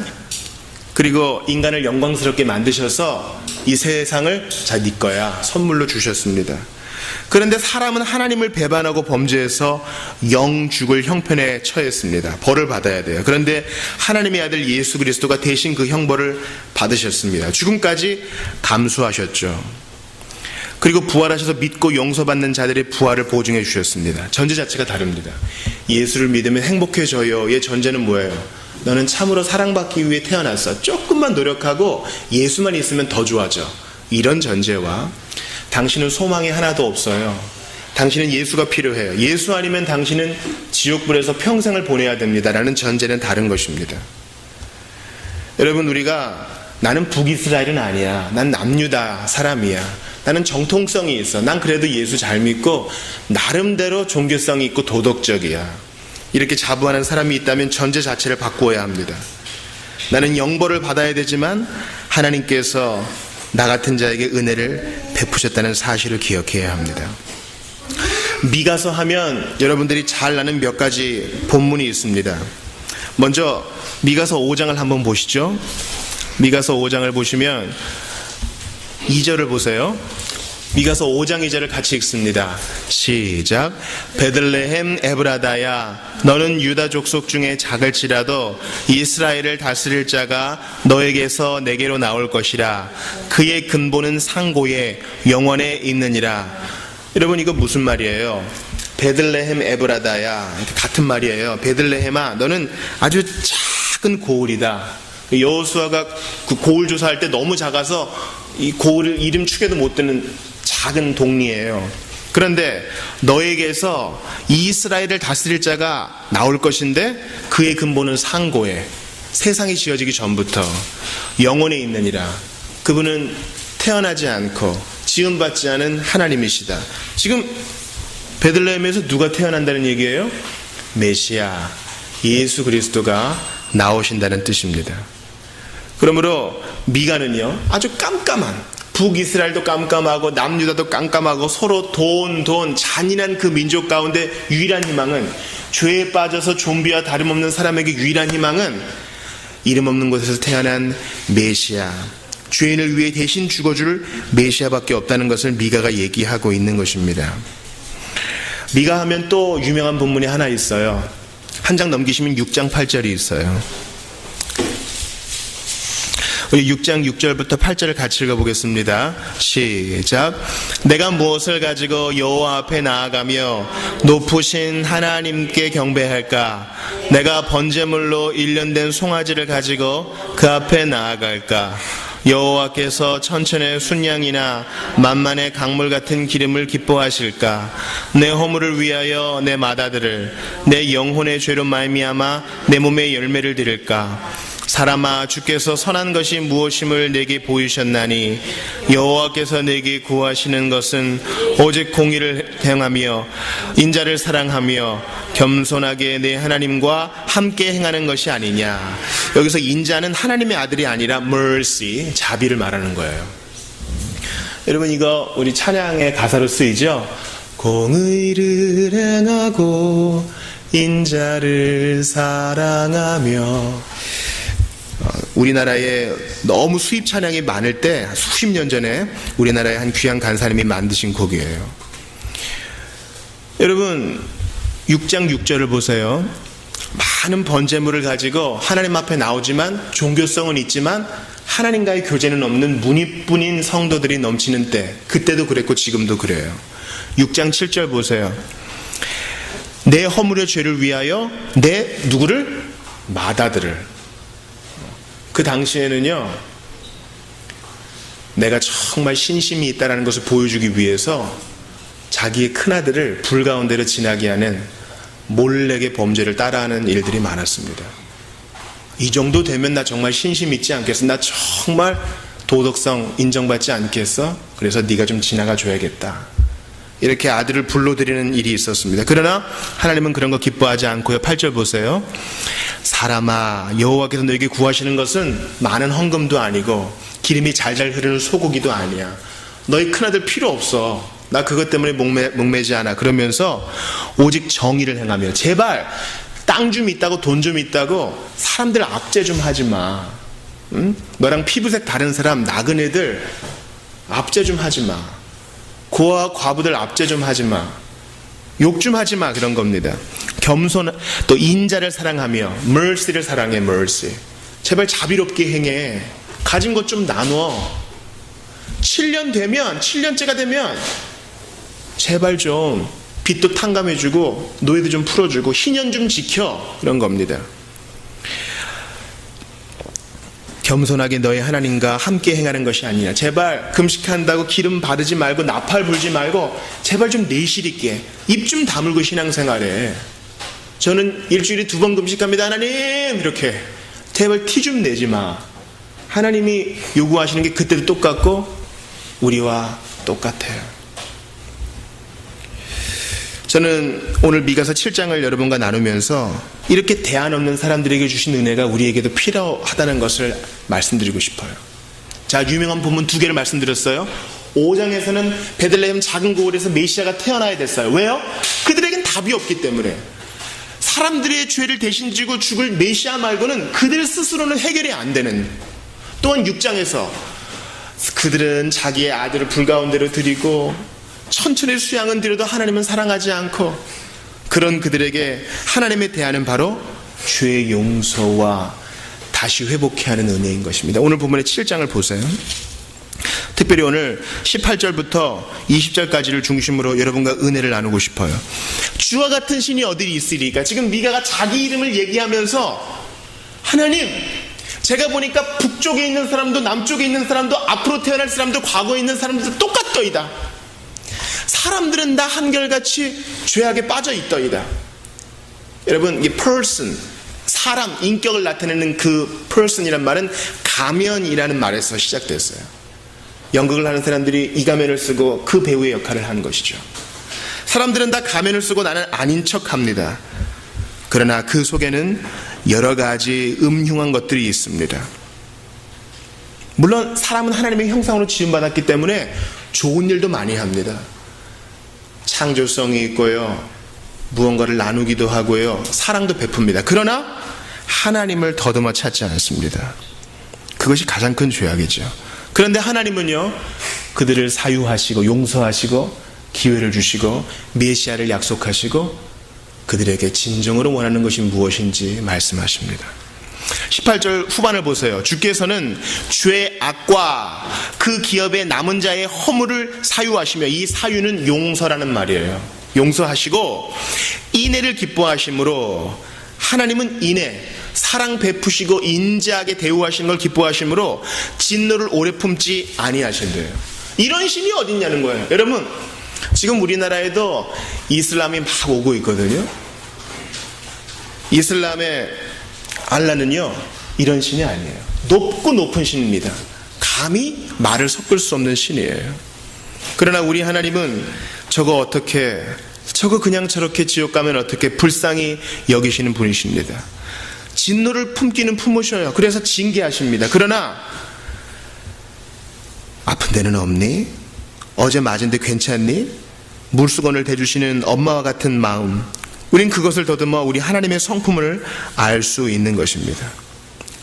그리고 인간을 영광스럽게 만드셔서 이 세상을 자, 네 거야 선물로 주셨습니다. 그런데 사람은 하나님을 배반하고 범죄해서 영죽을 형편에 처했습니다. 벌을 받아야 돼요. 그런데 하나님의 아들 예수 그리스도가 대신 그 형벌을 받으셨습니다. 죽음까지 감수하셨죠. 그리고 부활하셔서 믿고 용서받는 자들의 부활을 보증해 주셨습니다. 전제 자체가 다릅니다. 예수를 믿으면 행복해져요의 전제는 뭐예요? 너는 참으로 사랑받기 위해 태어났어. 조금만 노력하고 예수만 있으면 더 좋아져. 이런 전제와 당신은 소망이 하나도 없어요. 당신은 예수가 필요해요. 예수 아니면 당신은 지옥불에서 평생을 보내야 됩니다. 라는 전제는 다른 것입니다. 여러분, 우리가 나는 북이스라엘은 아니야. 난 남유다 사람이야. 나는 정통성이 있어. 난 그래도 예수 잘 믿고 나름대로 종교성이 있고 도덕적이야. 이렇게 자부하는 사람이 있다면 전제 자체를 바꾸어야 합니다. 나는 영벌을 받아야 되지만 하나님께서 나 같은 자에게 은혜를 베푸셨다는 사실을 기억해야 합니다. 미가서 하면 여러분들이 잘 아는 몇 가지 본문이 있습니다. 먼저 미가서 5장을 한번 보시죠. 미가서 5장을 보시면 2절을 보세요. 미가서 5장 2절을 같이 읽습니다. 시작. 베들레헴 에브라다야, 너는 유다 족속 중에 작을지라도 이스라엘을 다스릴 자가 너에게서 내게로 나올 것이라. 그의 근본은 상고에 영원에 있느니라. 여러분, 이거 무슨 말이에요? 베들레헴 에브라다야, 같은 말이에요. 베들레헴아, 너는 아주 작은 고을이다. 여호수아가 그 고을 조사할 때 너무 작아서 이 고을을 이름 축에도 못 드는 작은 동리예요. 그런데 너에게서 이스라엘을 다스릴 자가 나올 것인데 그의 근본은 상고에, 세상이 지어지기 전부터 영원에 있느니라. 그분은 태어나지 않고 지음받지 않은 하나님이시다. 지금 베들레헴에서 누가 태어난다는 얘기예요? 메시아, 예수 그리스도가 나오신다는 뜻입니다. 그러므로 미가는요, 아주 깜깜한, 북이스라엘도 깜깜하고 남유다도 깜깜하고 서로 돈 잔인한 그 민족 가운데 유일한 희망은, 죄에 빠져서 좀비와 다름없는 사람에게 유일한 희망은 이름 없는 곳에서 태어난 메시아, 죄인을 위해 대신 죽어줄 메시아밖에 없다는 것을 미가가 얘기하고 있는 것입니다. 미가 하면 또 유명한 본문이 하나 있어요. 한 장 넘기시면 6장 8절이 있어요. 우리 6장 6절부터 8절을 같이 읽어보겠습니다. 시작. 내가 무엇을 가지고 여호와 앞에 나아가며 높으신 하나님께 경배할까? 내가 번제물로 일련된 송아지를 가지고 그 앞에 나아갈까? 여호와께서 천천의 순양이나 만만의 강물 같은 기름을 기뻐하실까? 내 허물을 위하여 내 맏아들을, 내 영혼의 죄로 말미암아 내 몸에 열매를 드릴까? 사람아, 주께서 선한 것이 무엇임을 내게 보이셨나니 여호와께서 내게 구하시는 것은 오직 공의를 행하며 인자를 사랑하며 겸손하게 내 하나님과 함께 행하는 것이 아니냐. 여기서 인자는 하나님의 아들이 아니라 mercy, 자비를 말하는 거예요. 여러분, 이거 우리 찬양의 가사로 쓰이죠? 공의를 행하고 인자를 사랑하며. 우리나라에 너무 수입 찬양이 많을 때 수십 년 전에 우리나라의 한 귀한 간사님이 만드신 곡이에요. 여러분, 6장 6절을 보세요. 많은 번제물을 가지고 하나님 앞에 나오지만 종교성은 있지만 하나님과의 교제는 없는 무니뿐인 성도들이 넘치는 때, 그때도 그랬고 지금도 그래요. 6장 7절 보세요. 내 허물의 죄를 위하여 내 누구를? 맏아들을. 그 당시에는요, 내가 정말 신심이 있다는 것을 보여주기 위해서 자기의 큰아들을 불 가운데로 지나게 하는 몰래의 범죄를 따라하는 일들이 많았습니다. 이 정도 되면 나 정말 신심 있지 않겠어? 나 정말 도덕성 인정받지 않겠어? 그래서 네가 좀 지나가 줘야겠다. 이렇게 아들을 불러들이는 일이 있었습니다. 그러나 하나님은 그런 거 기뻐하지 않고요. 8절 보세요. 사람아, 여호와께서 너에게 구하시는 것은 많은 헌금도 아니고 기름이 잘잘 흐르는 소고기도 아니야. 너희 큰아들 필요 없어. 나 그것 때문에 목매지 않아. 그러면서 오직 정의를 행하며, 제발 땅 좀 있다고 돈 좀 있다고 사람들 압제 좀 하지 마. 응? 너랑 피부색 다른 사람, 나그네들 압제 좀 하지 마. 고아와 과부들 압제 좀 하지 마. 욕 좀 하지 마. 그런 겁니다. 겸손, 또 인자를 사랑하며 mercy를 사랑해. mercy. 제발 자비롭게 행해. 가진 것 좀 나눠. 7년째가 되면 제발 좀 빚도 탕감해주고 노예도 좀 풀어주고 희년 좀 지켜. 그런 겁니다. 겸손하게 너의 하나님과 함께 행하는 것이 아니냐. 제발 금식한다고 기름 바르지 말고 나팔 불지 말고 제발 좀 내실 있게 입 좀 다물고 신앙생활해. 저는 일주일에 2번 금식합니다 하나님, 이렇게 제발 티 좀 내지 마. 하나님이 요구하시는 게 그때도 똑같고 우리와 똑같아요. 저는 오늘 미가서 7장을 여러분과 나누면서 이렇게 대안 없는 사람들에게 주신 은혜가 우리에게도 필요하다는 것을 말씀드리고 싶어요. 자, 유명한 본문 2개를 말씀드렸어요. 5장에서는 베들레헴 작은 고을에서 메시아가 태어나야 됐어요. 왜요? 그들에겐 답이 없기 때문에. 사람들의 죄를 대신 지고 죽을 메시아 말고는 그들 스스로는 해결이 안 되는. 또한 6장에서 그들은 자기의 아들을 불 가운데로 드리고 천천히 수양은 드려도 하나님은 사랑하지 않고, 그런 그들에게 하나님의 대안은 바로 죄의 용서와 다시 회복케 하는 은혜인 것입니다. 오늘 본문의 7장을 보세요. 특별히 오늘 18절부터 20절까지를 중심으로 여러분과 은혜를 나누고 싶어요. 주와 같은 신이 어디 있으리까? 지금 미가가 자기 이름을 얘기하면서 하나님, 제가 보니까 북쪽에 있는 사람도 남쪽에 있는 사람도 앞으로 태어날 사람도 과거에 있는 사람도 똑같더이다. 사람들은 다 한결같이 죄악에 빠져 있더이다. 여러분, 이 person, 사람, 인격을 나타내는 그 person이란 말은 가면이라는 말에서 시작됐어요. 연극을 하는 사람들이 이 가면을 쓰고 그 배우의 역할을 하는 것이죠. 사람들은 다 가면을 쓰고 나는 아닌 척합니다. 그러나 그 속에는 여러 가지 음흉한 것들이 있습니다. 물론 사람은 하나님의 형상으로 지음받았기 때문에 좋은 일도 많이 합니다. 창조성이 있고요, 무언가를 나누기도 하고요, 사랑도 베풉니다. 그러나 하나님을 더듬어 찾지 않습니다. 그것이 가장 큰 죄악이죠. 그런데 하나님은요, 그들을 사유하시고 용서하시고 기회를 주시고 메시아를 약속하시고 그들에게 진정으로 원하는 것이 무엇인지 말씀하십니다. 18절 후반을 보세요. 주께서는 죄의 악과 그 기업의 남은 자의 허물을 사유하시며, 이 사유는 용서라는 말이에요. 용서하시고 인애를 기뻐하심으로, 하나님은 인애, 사랑 베푸시고 인자하게 대우하시는 걸 기뻐하심으로 진노를 오래 품지 아니하신대요. 이런 신이 어딨냐는 거예요. 여러분, 지금 우리나라에도 이슬람이 막 오고 있거든요. 이슬람의 알라는요, 이런 신이 아니에요. 높고 높은 신입니다. 감히 말을 섞을 수 없는 신이에요. 그러나 우리 하나님은 저거 그냥 저렇게 지옥 가면 어떻게 불쌍히 여기시는 분이십니다. 진노를 품기는 품으셔요. 그래서 징계하십니다. 그러나 아픈 데는 없니? 어제 맞은 데 괜찮니? 물수건을 대주시는 엄마와 같은 마음, 우린 그것을 더듬어 우리 하나님의 성품을 알 수 있는 것입니다.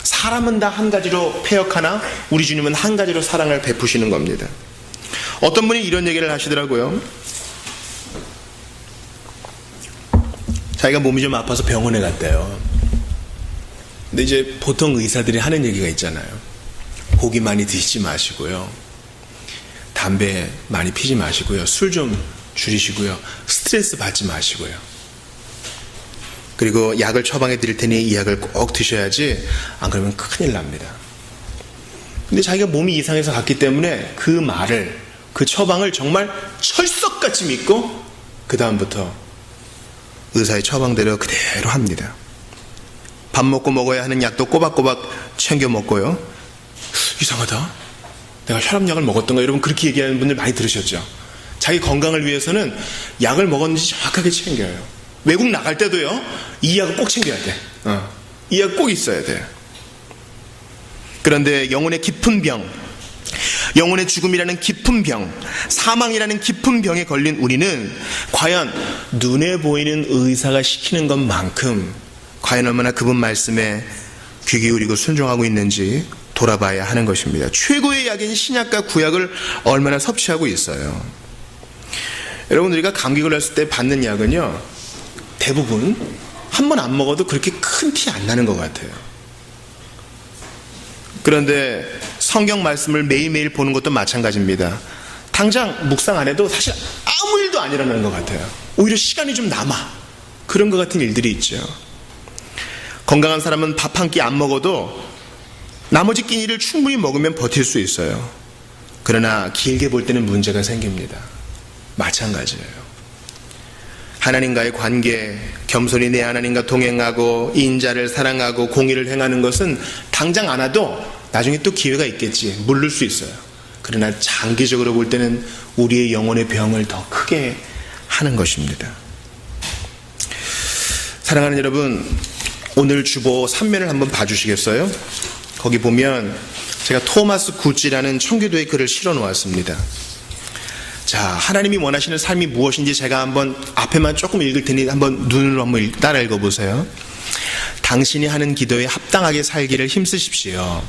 사람은 다 한 가지로 패역하나 우리 주님은 한 가지로 사랑을 베푸시는 겁니다. 어떤 분이 이런 얘기를 하시더라고요. 자기가 몸이 좀 아파서 병원에 갔대요. 근데 이제 보통 의사들이 하는 얘기가 있잖아요. 고기 많이 드시지 마시고요, 담배 많이 피지 마시고요, 술 좀 줄이시고요, 스트레스 받지 마시고요, 그리고 약을 처방해 드릴 테니 이 약을 꼭 드셔야지, 안 그러면 큰일 납니다. 근데 자기가 몸이 이상해서 갔기 때문에 그 말을, 그 처방을 정말 철석같이 믿고 그 다음부터 의사의 처방대로 그대로 합니다. 밥 먹고 먹어야 하는 약도 꼬박꼬박 챙겨 먹고요. 이상하다, 내가 혈압약을 먹었던가, 여러분 그렇게 얘기하는 분들 많이 들으셨죠? 자기 건강을 위해서는 약을 먹었는지 정확하게 챙겨요. 외국 나갈 때도요, 이 약을 꼭 챙겨야 돼. 이 약 꼭 있어야 돼. 그런데 영혼의 깊은 병, 영혼의 죽음이라는 깊은 병, 사망이라는 깊은 병에 걸린 우리는 과연 눈에 보이는 의사가 시키는 것만큼 과연 얼마나 그분 말씀에 귀 기울이고 순종하고 있는지 돌아봐야 하는 것입니다. 최고의 약인 신약과 구약을 얼마나 섭취하고 있어요. 여러분, 우리가 감기 걸렸을 때 받는 약은요, 대부분 한 번 안 먹어도 그렇게 큰 티 안 나는 것 같아요. 그런데 성경 말씀을 매일매일 보는 것도 마찬가지입니다. 당장 묵상 안 해도 사실 아무 일도 안 일어나는 것 같아요. 오히려 시간이 좀 남아. 그런 것 같은 일들이 있죠. 건강한 사람은 밥 한 끼 안 먹어도 나머지 끼니를 충분히 먹으면 버틸 수 있어요. 그러나 길게 볼 때는 문제가 생깁니다. 마찬가지예요. 하나님과의 관계, 겸손히 내 하나님과 동행하고 인자를 사랑하고 공의를 행하는 것은 당장 안 와도 나중에 또 기회가 있겠지, 물를 수 있어요. 그러나 장기적으로 볼 때는 우리의 영혼의 병을 더 크게 하는 것입니다. 사랑하는 여러분, 오늘 주보 3면을 한번 봐주시겠어요? 거기 보면 제가 토마스 구찌라는 청교도의 글을 실어 놓았습니다. 자, 하나님이 원하시는 삶이 무엇인지 제가 한번 앞에만 조금 읽을 테니 한번 눈으로 한번 따라 읽어보세요. 당신이 하는 기도에 합당하게 살기를 힘쓰십시오.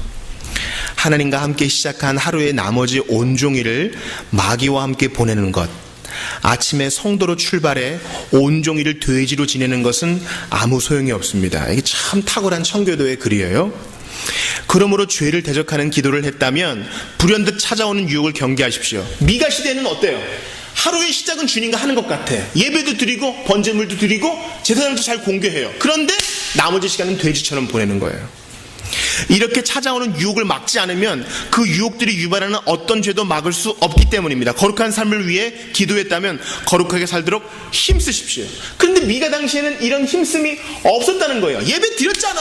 하나님과 함께 시작한 하루의 나머지 온종일을 마귀와 함께 보내는 것, 아침에 성도로 출발해 온종일을 돼지로 지내는 것은 아무 소용이 없습니다. 이게 참 탁월한 청교도의 글이에요. 그러므로 죄를 대적하는 기도를 했다면 불현듯 찾아오는 유혹을 경계하십시오. 미가 시대는 어때요? 하루의 시작은 주님과 하는 것 같아. 예배도 드리고 번제물도 드리고 제사장도 잘 공개해요. 그런데 나머지 시간은 돼지처럼 보내는 거예요. 이렇게 찾아오는 유혹을 막지 않으면 그 유혹들이 유발하는 어떤 죄도 막을 수 없기 때문입니다. 거룩한 삶을 위해 기도했다면 거룩하게 살도록 힘쓰십시오. 그런데 미가 당시에는 이런 힘씀이 없었다는 거예요. 예배 드렸잖아,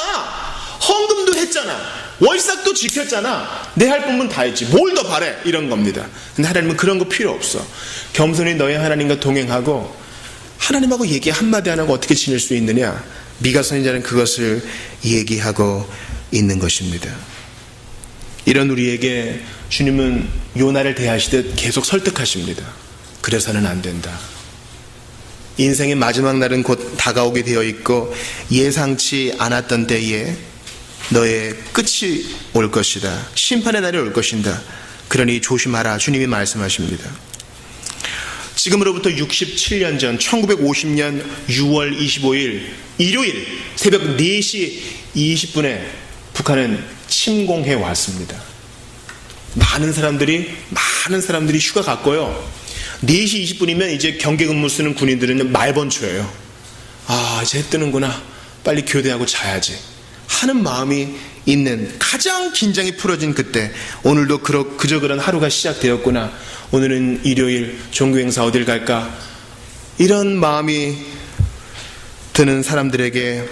헌금도 했잖아, 월삭도 지켰잖아, 내 할 부분 다 했지, 뭘 더 바래, 이런 겁니다. 근데 하나님은 그런 거 필요 없어. 겸손히 너의 하나님과 동행하고 하나님하고 얘기 한마디 안 하고 어떻게 지낼 수 있느냐, 미가 선지자는 그것을 얘기하고 있는 것입니다. 이런 우리에게 주님은 요나를 대하시듯 계속 설득하십니다. 그래서는 안 된다. 인생의 마지막 날은 곧 다가오게 되어 있고 예상치 않았던 때에 너의 끝이 올 것이다. 심판의 날이 올 것이다. 그러니 조심하라. 주님이 말씀하십니다. 지금으로부터 67년 전 1950년 6월 25일 일요일 새벽 4시 20분에 북한은 침공해 왔습니다. 많은 사람들이 휴가 갔고요. 4시 20분이면 이제 경계 근무 쓰는 군인들은 말번초예요. 아, 이제 해 뜨는구나, 빨리 교대하고 자야지 하는 마음이 있는 가장 긴장이 풀어진 그때, 오늘도 그저 그런 하루가 시작되었구나, 오늘은 일요일 종교행사 어딜 갈까, 이런 마음이 드는 사람들에게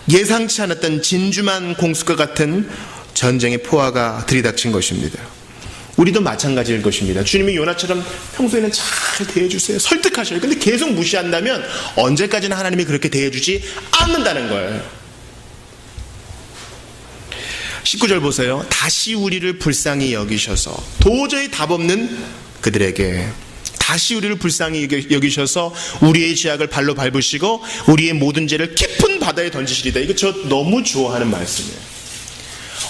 예상치 않았던 진주만 공습과 같은 전쟁의 포화가 들이닥친 것입니다. 우리도 마찬가지일 것입니다. 주님이 요나처럼 평소에는 잘 대해주세요. 설득하셔요. 근데 계속 무시한다면 언제까지나 하나님이 그렇게 대해주지 않는다는 거예요. 19절 보세요. 다시 우리를 불쌍히 여기셔서 도저히 답 없는 그들에게 다시 우리를 불쌍히 여기셔서 우리의 죄악을 발로 밟으시고 우리의 모든 죄를 깊은 바다에 던지시리다. 이거 저 너무 좋아하는 말씀이에요.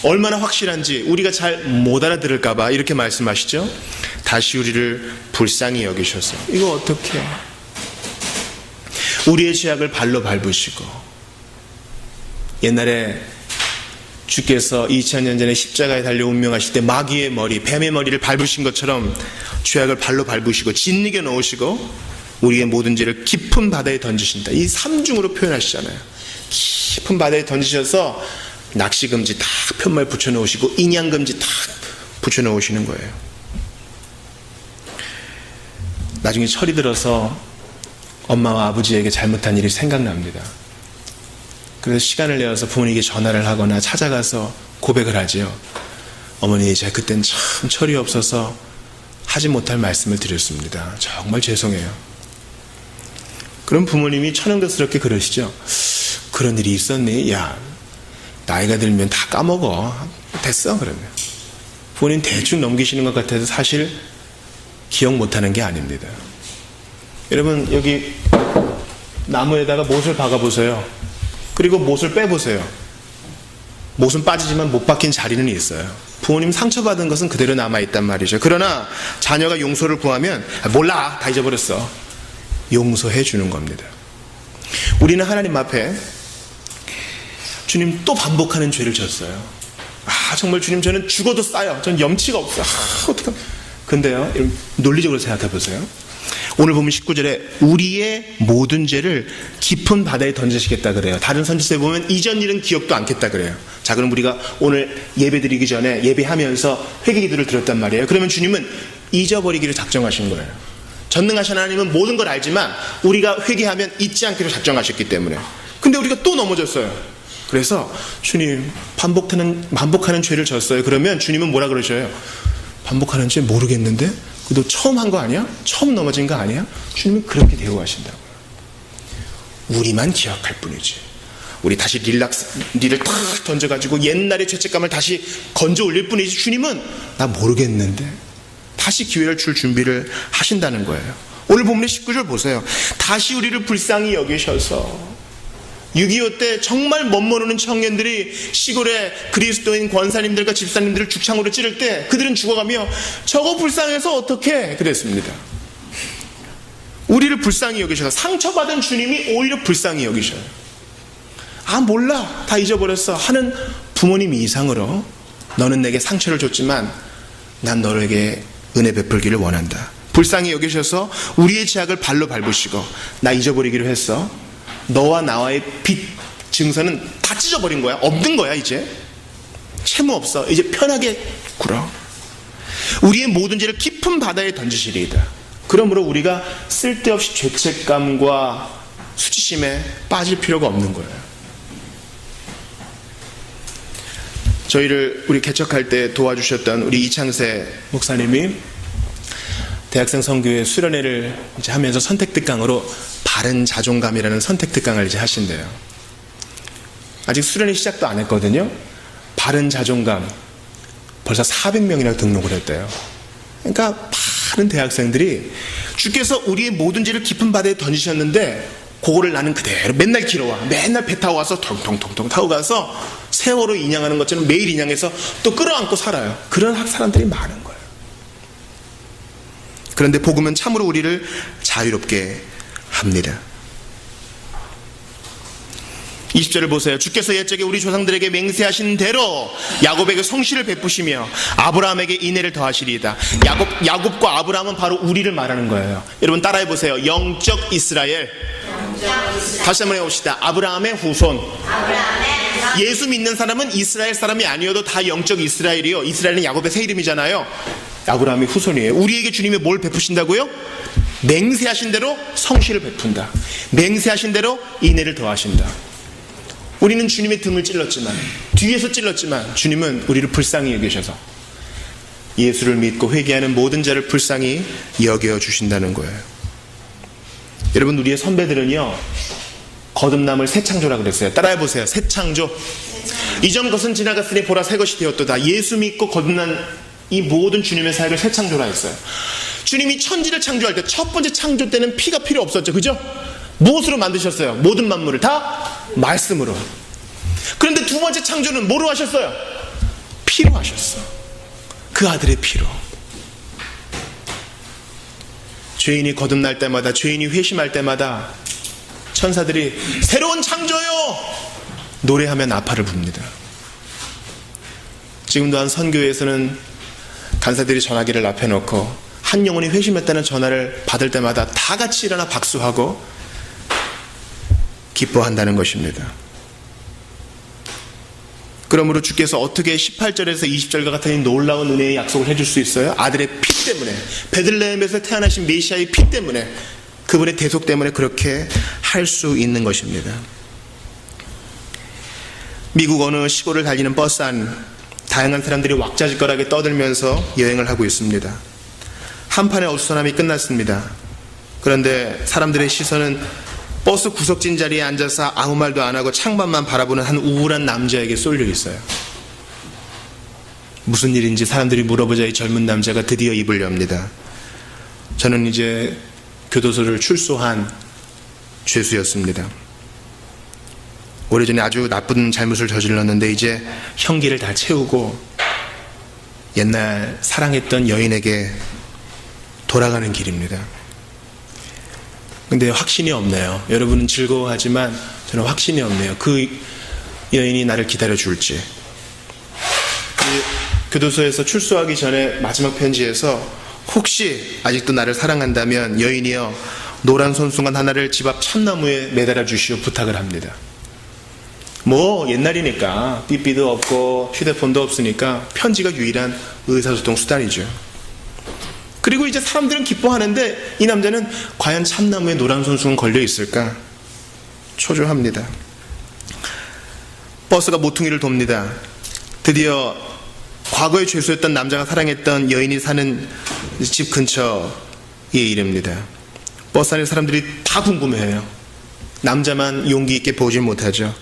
얼마나 확실한지 우리가 잘 못 알아들을까봐 이렇게 말씀하시죠. 다시 우리를 불쌍히 여기셔서. 이거 어떻게 우리의 죄악을 발로 밟으시고. 옛날에 주께서 2000년 전에 십자가에 달려 운명하실 때 마귀의 머리, 뱀의 머리를 밟으신 것처럼 죄악을 발로 밟으시고 짓이겨 놓으시고 우리의 모든 죄를 깊은 바다에 던지신다. 이 삼중으로 표현하시잖아요. 깊은 바다에 던지셔서 낚시금지 딱 편말 붙여놓으시고 인양금지 딱 붙여놓으시는 거예요. 나중에 철이 들어서 엄마와 아버지에게 잘못한 일이 생각납니다. 그래서 시간을 내어서 부모님에게 전화를 하거나 찾아가서 고백을 하지요. 어머니, 제가 그땐 참 철이 없어서 하지 못할 말씀을 드렸습니다. 정말 죄송해요. 그럼 부모님이 천연덕스럽게 그러시죠. 그런 일이 있었니? 야, 나이가 들면 다 까먹어. 됐어 그러면. 부모님 대충 넘기시는 것 같아서 사실 기억 못하는 게 아닙니다. 여러분 여기 나무에다가 못을 박아보세요. 그리고 못을 빼보세요. 못은 빠지지만 못 박힌 자리는 있어요. 부모님 상처받은 것은 그대로 남아있단 말이죠. 그러나 자녀가 용서를 구하면 몰라 다 잊어버렸어. 용서해 주는 겁니다. 우리는 하나님 앞에 주님 또 반복하는 죄를 졌어요. 정말 주님 저는 죽어도 싸요. 전 염치가 없어요. 어떡하면. 근데요 논리적으로 생각해 보세요. 오늘 보면 19절에 우리의 모든 죄를 깊은 바다에 던지시겠다 그래요. 다른 선지서에 보면 이전 일은 기억도 않겠다 그래요. 자, 그럼 우리가 오늘 예배 드리기 전에 예배하면서 회개기도를 드렸단 말이에요. 그러면 주님은 잊어버리기를 작정하신 거예요. 전능하신 하나님은 모든 걸 알지만 우리가 회개하면 잊지 않기로 작정하셨기 때문에. 근데 우리가 또 넘어졌어요. 그래서 주님 반복하는 죄를 졌어요. 그러면 주님은 뭐라 그러셔요? 반복하는 죄 모르겠는데? 너 처음 한 거 아니야? 처음 넘어진 거 아니야? 주님은 그렇게 대우하신다고요. 우리만 기억할 뿐이지. 우리 다시 릴을 탁 던져가지고 옛날의 죄책감을 다시 건져 올릴 뿐이지 주님은 나 모르겠는데 다시 기회를 줄 준비를 하신다는 거예요. 오늘 본문의 19절 보세요. 다시 우리를 불쌍히 여기셔서 6.25 때 정말 멋모르는 청년들이 시골에 그리스도인 권사님들과 집사님들을 죽창으로 찌를 때 그들은 죽어가며 저거 불쌍해서 어떡해 그랬습니다. 우리를 불쌍히 여기셔서 상처받은 주님이 오히려 불쌍히 여기셔요. 몰라 다 잊어버렸어 하는 부모님 이상으로 너는 내게 상처를 줬지만 난 너에게 은혜 베풀기를 원한다. 불쌍히 여기셔서 우리의 죄악을 발로 밟으시고 나 잊어버리기로 했어. 너와 나와의 빚 증서는 다 찢어버린 거야. 없는 거야 이제. 채무 없어. 이제 편하게 굴어. 우리의 모든 죄를 깊은 바다에 던지시리이다. 그러므로 우리가 쓸데없이 죄책감과 수치심에 빠질 필요가 없는 거예요. 저희를 우리 개척할 때 도와주셨던 우리 이창세 목사님이 대학생 선교회 수련회를 이제 하면서 선택특강으로 바른 자존감이라는 선택특강을 이제 하신대요. 아직 수련회 시작도 안 했거든요. 바른 자존감 벌써 400명이나 등록을 했대요. 그러니까 많은 대학생들이 주께서 우리의 모든 죄를 깊은 바다에 던지셨는데 그거를 나는 그대로 맨날 길어와. 맨날 배 타고 와서 텅텅텅텅 타고 가서 세월호 인양하는 것처럼 매일 인양해서 또 끌어안고 살아요. 그런 사람들이 많은 거예요. 그런데 복음은 참으로 우리를 자유롭게 합니다. 20절을 보세요. 주께서 옛적에 우리 조상들에게 맹세하신 대로 야곱에게 성실을 베푸시며 아브라함에게 인애를 더하시리이다. 야곱과 아브라함은 바로 우리를 말하는 거예요. 여러분 따라해 보세요. 영적 이스라엘. 다시 한번 해봅시다. 아브라함의 후손. 예수 믿는 사람은 이스라엘 사람이 아니어도 다 영적 이스라엘이요. 이스라엘은 야곱의 새 이름이잖아요. 아브라함의 후손이에요. 우리에게 주님이 뭘 베푸신다고요? 맹세하신 대로 성실을 베푼다. 맹세하신 대로 인애를 더하신다. 우리는 주님의 등을 찔렀지만, 뒤에서 찔렀지만 주님은 우리를 불쌍히 여기셔서 예수를 믿고 회개하는 모든 자를 불쌍히 여겨주신다는 거예요. 여러분, 우리의 선배들은요, 거듭남을 새 창조라고 그랬어요. 따라해보세요. 새 창조. 이전 것은 지나갔으니 보라 새 것이 되었도다. 예수 믿고 거듭난 이 모든 주님의 사역을 새 창조라 했어요. 주님이 천지를 창조할 때 첫 번째 창조 때는 피가 필요 없었죠. 그죠? 무엇으로 만드셨어요? 모든 만물을 다 말씀으로. 그런데 두 번째 창조는 뭐로 하셨어요? 피로 하셨어. 그 아들의 피로. 죄인이 거듭날 때마다, 죄인이 회심할 때마다 천사들이 새로운 창조요! 노래하며 나팔을 붑니다. 지금 또한 선교회에서는 간사들이 전화기를 앞에 놓고 한 영혼이 회심했다는 전화를 받을 때마다 다 같이 일어나 박수하고 기뻐한다는 것입니다. 그러므로 주께서 어떻게 18절에서 20절과 같은 이 놀라운 은혜의 약속을 해줄 수 있어요? 아들의 피 때문에, 베들레헴에서 태어나신 메시아의 피 때문에, 그분의 대속 때문에 그렇게 할 수 있는 것입니다. 미국 어느 시골을 달리는 버스 안, 다양한 사람들이 왁자지껄하게 떠들면서 여행을 하고 있습니다. 한판의 어수선함이 끝났습니다. 그런데 사람들의 시선은 버스 구석진 자리에 앉아서 아무 말도 안 하고 창밖만 바라보는 한 우울한 남자에게 쏠려 있어요. 무슨 일인지 사람들이 물어보자 이 젊은 남자가 드디어 입을 엽니다. 저는 이제 교도소를 출소한 죄수였습니다. 오래전에 아주 나쁜 잘못을 저질렀는데 이제 형기를 다 채우고 옛날 사랑했던 여인에게 돌아가는 길입니다. 근데 확신이 없네요. 여러분은 즐거워하지만 저는 확신이 없네요. 그 여인이 나를 기다려줄지. 교도소에서 출소하기 전에 마지막 편지에서 혹시 아직도 나를 사랑한다면 여인이여 노란 손수건 하나를 집 앞 참나무에 매달아 주시오 부탁을 합니다. 뭐 옛날이니까 삐삐도 없고 휴대폰도 없으니까 편지가 유일한 의사소통 수단이죠. 그리고 이제 사람들은 기뻐하는데 이 남자는 과연 참나무에 노란 손수건 걸려 있을까? 초조합니다. 버스가 모퉁이를 돕니다. 드디어 과거에 죄수였던 남자가 사랑했던 여인이 사는 집 근처에 이릅니다. 버스 안에 사람들이 다 궁금해해요. 남자만 용기 있게 보질 못하죠.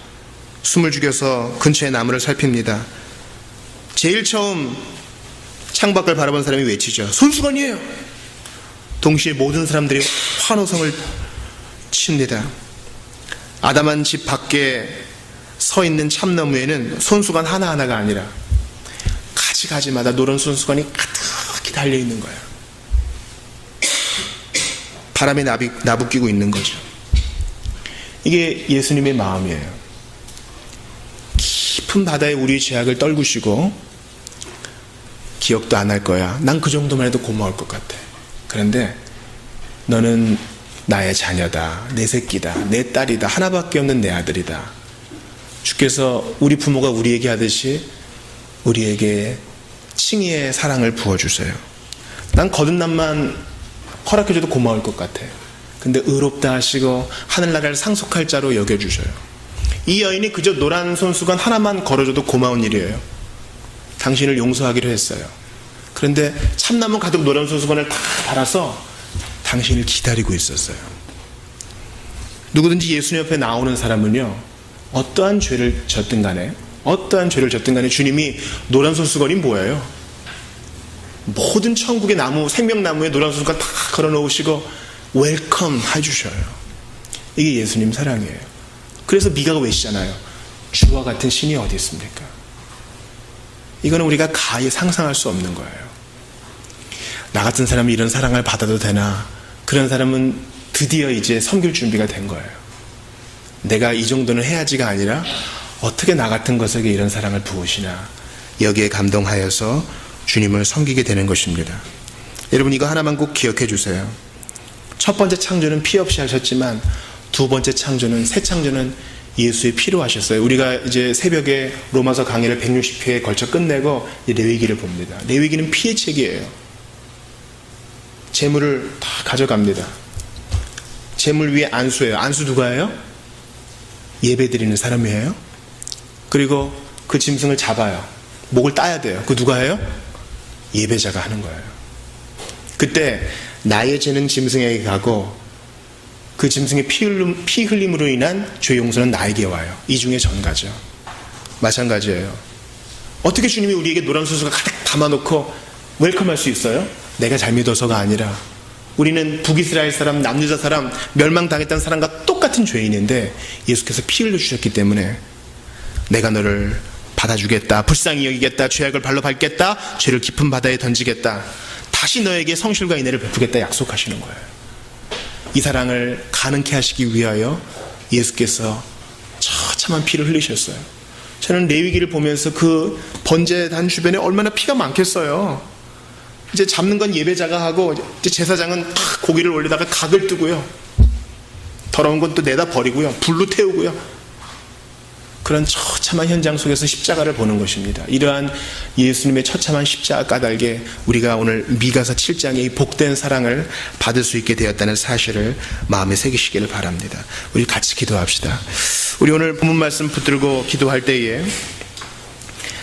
숨을 죽여서 근처의 나무를 살핍니다. 제일 처음 창밖을 바라본 사람이 외치죠. 손수건이에요. 동시에 모든 사람들이 환호성을 칩니다. 아담한 집 밖에 서 있는 참나무에는 손수건 하나하나가 아니라 가지가지마다 노란 손수건이 가득히 달려있는 거예요. 바람에 나부끼고 있는 거죠. 이게 예수님의 마음이에요. 깊은 바다에 우리의 죄악을 떨구시고 기억도 안 할 거야. 난 그 정도만 해도 고마울 것 같아. 그런데 너는 나의 자녀다. 내 새끼다. 내 딸이다. 하나밖에 없는 내 아들이다. 주께서 우리 부모가 우리에게 하듯이 우리에게 칭의의 사랑을 부어주세요. 난 거듭남만 허락해줘도 고마울 것 같아. 근데 의롭다 하시고 하늘나라를 상속할 자로 여겨주셔요. 이 여인이 그저 노란 손수건 하나만 걸어줘도 고마운 일이에요. 당신을 용서하기로 했어요. 그런데 참나무 가득 노란 손수건을 다 달아서 당신을 기다리고 있었어요. 누구든지 예수님 옆에 나오는 사람은요, 어떠한 죄를 졌든 간에 주님이 노란 손수건이 뭐예요? 모든 천국의 나무, 생명나무에 노란 손수건 다 걸어놓으시고 웰컴 해주셔요. 이게 예수님 사랑이에요. 그래서 미가가 외치잖아요. 주와 같은 신이 어디 있습니까? 이거는 우리가 가히 상상할 수 없는 거예요. 나 같은 사람이 이런 사랑을 받아도 되나? 그런 사람은 드디어 이제 섬길 준비가 된 거예요. 내가 이 정도는 해야지가 아니라 어떻게 나 같은 것에게 이런 사랑을 부으시나? 여기에 감동하여서 주님을 섬기게 되는 것입니다. 여러분, 이거 하나만 꼭 기억해 주세요. 첫 번째 창조는 피 없이 하셨지만 두 번째 창조는, 새 창조는 예수의 피로 하셨어요. 우리가 이제 새벽에 로마서 강의를 160회에 걸쳐 끝내고 레위기를 봅니다. 레위기는 피의 책이에요. 재물을 다 가져갑니다. 재물 위에 안수예요. 안수 누가 해요? 예배 드리는 사람이에요. 그리고 그 짐승을 잡아요. 목을 따야 돼요. 그 누가 해요? 예배자가 하는 거예요. 그때 나의 죄는 짐승에게 가고 그 짐승의 피 흘림으로 인한 죄 용서는 나에게 와요. 이 중에 전가죠. 마찬가지예요. 어떻게 주님이 우리에게 노란 수수가 가득 담아놓고 웰컴할 수 있어요? 내가 잘 믿어서가 아니라 우리는 북이스라엘 사람, 남유다 사람, 멸망당했던 사람과 똑같은 죄인인데 예수께서 피 흘려주셨기 때문에 내가 너를 받아주겠다, 불쌍히 여기겠다, 죄악을 발로 밟겠다, 죄를 깊은 바다에 던지겠다, 다시 너에게 성실과 인애를 베푸겠다 약속하시는 거예요. 이 사랑을 가능케 하시기 위하여 예수께서 처참한 피를 흘리셨어요. 저는 레위기를 보면서 그 번제단 주변에 얼마나 피가 많겠어요. 이제 잡는 건 예배자가 하고 이제 제사장은 탁 고기를 올리다가 각을 뜨고요. 더러운 건 또 내다 버리고요. 불로 태우고요. 그런 처참한 현장 속에서 십자가를 보는 것입니다. 이러한 예수님의 처참한 십자가 까닭에 우리가 오늘 미가서 7장의 복된 사랑을 받을 수 있게 되었다는 사실을 마음에 새기시기를 바랍니다. 우리 같이 기도합시다. 우리 오늘 본문 말씀 붙들고 기도할 때에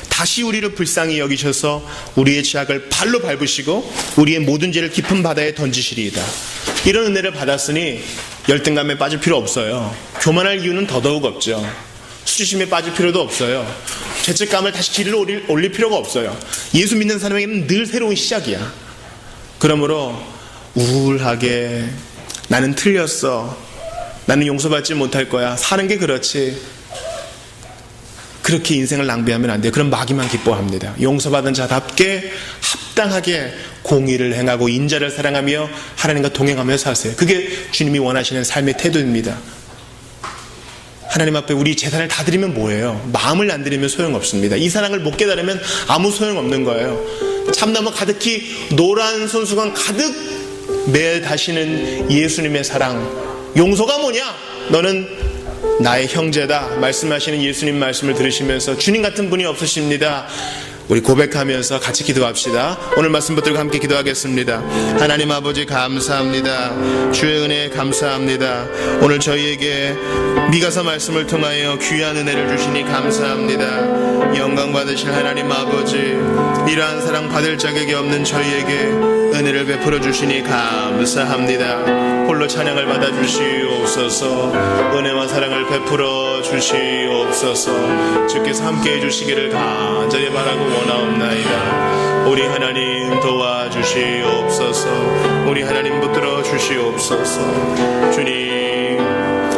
다시 우리를 불쌍히 여기셔서 우리의 죄악을 발로 밟으시고 우리의 모든 죄를 깊은 바다에 던지시리이다. 이런 은혜를 받았으니 열등감에 빠질 필요 없어요. 교만할 이유는 더더욱 없죠. 수치심에 빠질 필요도 없어요. 죄책감을 다시 길을 올릴 필요가 없어요. 예수 믿는 사람에게는 늘 새로운 시작이야. 그러므로 우울하게 나는 틀렸어, 나는 용서받지 못할 거야, 사는 게 그렇지, 그렇게 인생을 낭비하면 안 돼요. 그럼 마귀만 기뻐합니다. 용서받은 자답게 합당하게 공의를 행하고 인자를 사랑하며 하나님과 동행하며 사세요. 그게 주님이 원하시는 삶의 태도입니다. 하나님 앞에 우리 재산을 다 드리면 뭐예요? 마음을 안 드리면 소용없습니다. 이 사랑을 못 깨달으면 아무 소용없는 거예요. 참나무 가득히 노란 손수건 가득 매다시는 예수님의 사랑, 용서가 뭐냐? 너는 나의 형제다 말씀하시는 예수님 말씀을 들으시면서 주님 같은 분이 없으십니다. 우리 고백하면서 같이 기도합시다. 오늘 말씀 붙들고 함께 기도하겠습니다. 하나님 아버지 감사합니다. 주의 은혜 감사합니다. 오늘 저희에게 미가서 말씀을 통하여 귀한 은혜를 주시니 감사합니다. 영광 받으실 하나님 아버지, 이러한 사랑 받을 자격이 없는 저희에게 은혜를 베풀어 주시니 감사합니다. 홀로 찬양을 받아 주시옵소서. 은혜와 사랑을 베풀어 주시옵소서. 주께서 함께해 주시기를 간절히 바라고 원하옵나이다. 우리 하나님 도와주시옵소서. 우리 하나님 붙들어 주시옵소서. 주님,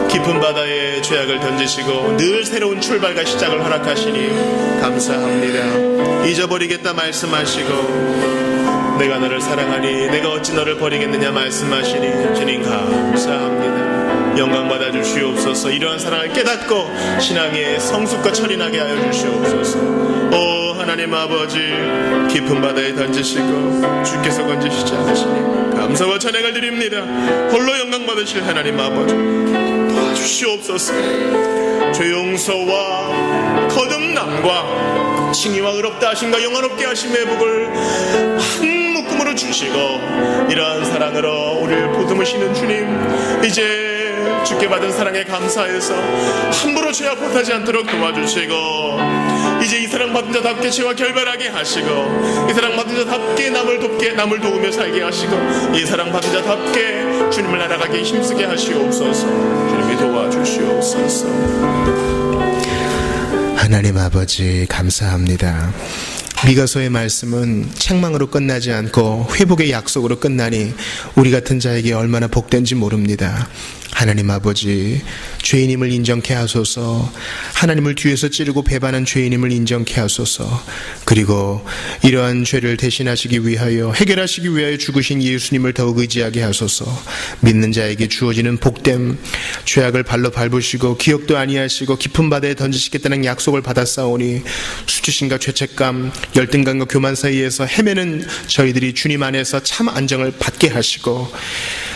깊은 바다에 죄악을 던지시고 늘 새로운 출발과 시작을 허락하시니 감사합니다. 잊어버리겠다 말씀하시고 내가 너를 사랑하니 내가 어찌 너를 버리겠느냐 말씀하시니 주님 감사합니다. 영광 받아 주시옵소서. 이러한 사랑을 깨닫고 신앙의 성숙과 철인하게 하여 주시옵소서. 오 하나님 아버지, 깊은 바다에 던지시고 주께서 건지시지 않으시니 감사와 찬양을 드립니다. 홀로 영광 받으실 하나님 아버지 도와주시옵소서. 죄 용서와 거듭남과 칭의와 의롭다 하심과 영원롭게 하심의 복을 한 묶음으로 주시고 이러한 사랑으로 우리를 보듬으시는 주님, 이제 주께 받은 사랑에 감사해서 함부로 죄악 못하지 않도록 도와주시고 이제 이 사랑 받은 자답게 죄와 결별하게 하시고 이 사랑 받은 자답게 남을 도우며 살게 하시고 이 사랑 받은 자답게 주님을 알아가게 힘쓰게 하시옵소서. 주님이 도와주시옵소서. 하나님 아버지 감사합니다. 미가서의 말씀은 책망으로 끝나지 않고 회복의 약속으로 끝나니 우리 같은 자에게 얼마나 복된지 모릅니다. 하나님 아버지, 죄인임을 인정케 하소서. 하나님을 뒤에서 찌르고 배반한 죄인임을 인정케 하소서. 그리고 이러한 죄를 대신하시기 위하여, 해결하시기 위하여 죽으신 예수님을 더욱 의지하게 하소서. 믿는 자에게 주어지는 복됨, 죄악을 발로 밟으시고 기억도 아니하시고 깊은 바다에 던지시겠다는 약속을 받았사오니 수치심과 죄책감, 열등감과 교만 사이에서 헤매는 저희들이 주님 안에서 참 안정을 받게 하시고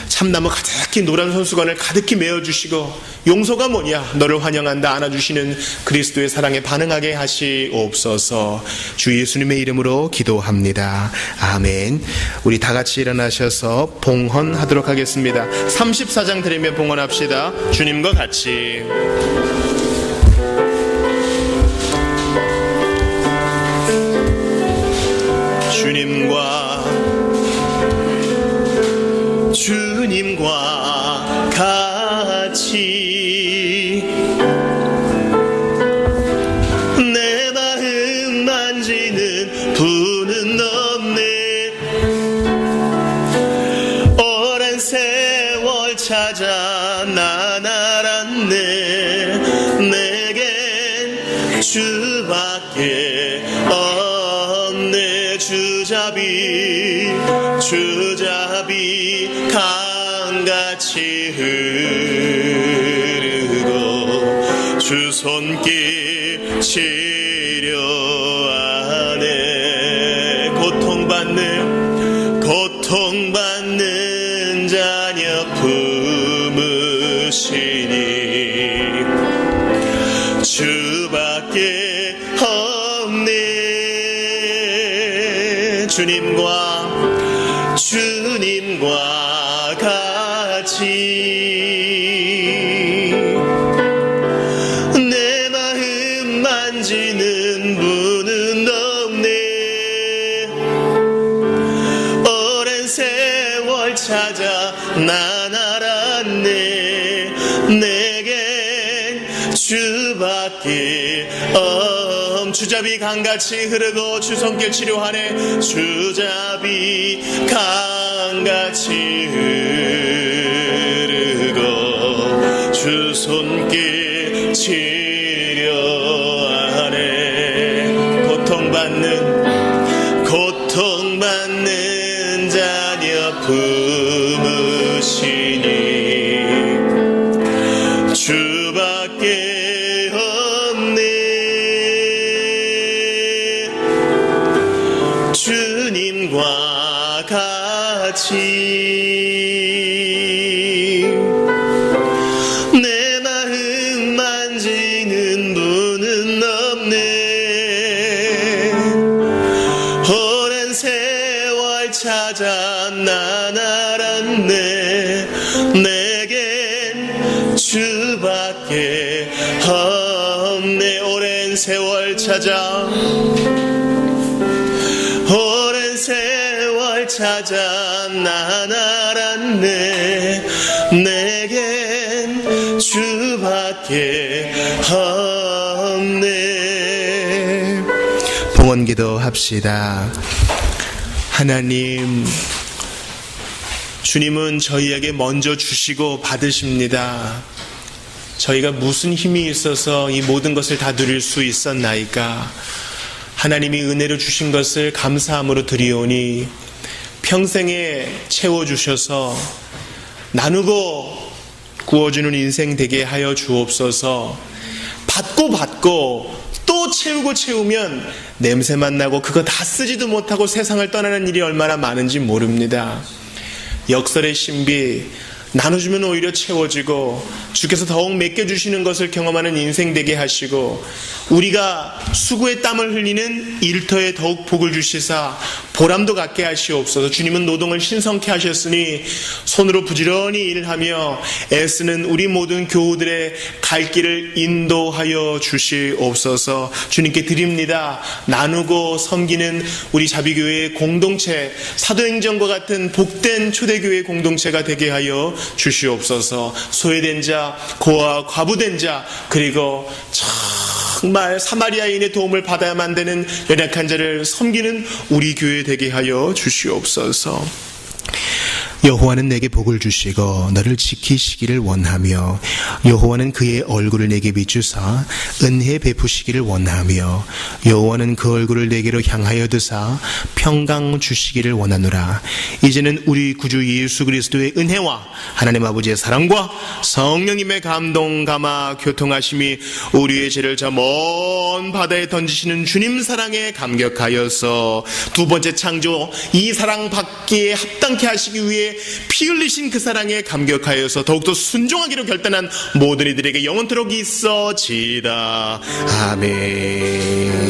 참나무 가득히 노란 손수건을 가득히 메어주시고 용서가 뭐냐, 너를 환영한다 안아주시는 그리스도의 사랑에 반응하게 하시옵소서. 주 예수님의 이름으로 기도합니다. 아멘. 우리 다 같이 일어나셔서 봉헌하도록 하겠습니다. 34장 드리며 봉헌합시다. 주님과 같이. 주님과 같이 내 마음 만지는 분은 없네. 오랜 세월 찾아 난 알았네. 내겐 주밖에 없네. 주잡이 강같이 흐르고 주 손길 치료하네. 고통받는 자녀 품으시니 주밖에 없네. 주님과 같이 내 마음 만지는 분은 없네. 오랜 세월 찾아 난 알았네. 내겐 주밖에 주잡이 강같이 흐르고 주 손길 치료하네. 주잡이 강같이 흐르고 주 손길 치료하네. 고통받는 자녀 품으시니 주밖에 없네. 주님과 같이 내 마음 만지는 분은 없네. 오랜 세월 찾아 난 알았네. 내겐 주밖에 없네. 오랜 세월 찾아 난 알았네. 내겐 주밖에 없네. 봉헌기도 합시다. 하나님, 주님은 저희에게 먼저 주시고 받으십니다. 저희가 무슨 힘이 있어서 이 모든 것을 다 누릴 수 있었나이까. 하나님이 은혜로 주신 것을 감사함으로 드리오니 평생에 채워주셔서 나누고 구워주는 인생 되게 하여 주옵소서. 받고 또 채우면 냄새만 나고 그거 다 쓰지도 못하고 세상을 떠나는 일이 얼마나 많은지 모릅니다. 역설의 신비, 나눠주면 오히려 채워지고 주께서 더욱 맡겨주시는 것을 경험하는 인생 되게 하시고 우리가 수고의 땀을 흘리는 일터에 더욱 복을 주시사 보람도 갖게 하시옵소서. 주님은 노동을 신성케 하셨으니 손으로 부지런히 일하며 애쓰는 우리 모든 교우들의 갈 길을 인도하여 주시옵소서. 주님께 드립니다. 나누고 섬기는 우리 자비교회의 공동체, 사도행전과 같은 복된 초대교회 공동체가 되게 하여 주시옵소서. 소외된 자, 고아 과부된 자, 그리고 정말 사마리아인의 도움을 받아야만 되는 연약한 자를 섬기는 우리 교회 되게 하여 주시옵소서. 여호와는 내게 복을 주시고 너를 지키시기를 원하며 여호와는 그의 얼굴을 내게 비추사 은혜 베푸시기를 원하며 여호와는 그 얼굴을 내게로 향하여 드사 평강 주시기를 원하노라. 이제는 우리 구주 예수 그리스도의 은혜와 하나님 아버지의 사랑과 성령님의 감동 감화 교통하심이 우리의 죄를 저 먼 바다에 던지시는 주님 사랑에 감격하여서 두 번째 창조 이 사랑 받기에 합당케 하시기 위해 피 흘리신 그 사랑에 감격하여서 더욱더 순종하기로 결단한 모든 이들에게 영원토록 있어지이다. 아멘.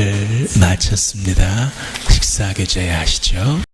예배를 마쳤습니다. 식사 교제하시죠.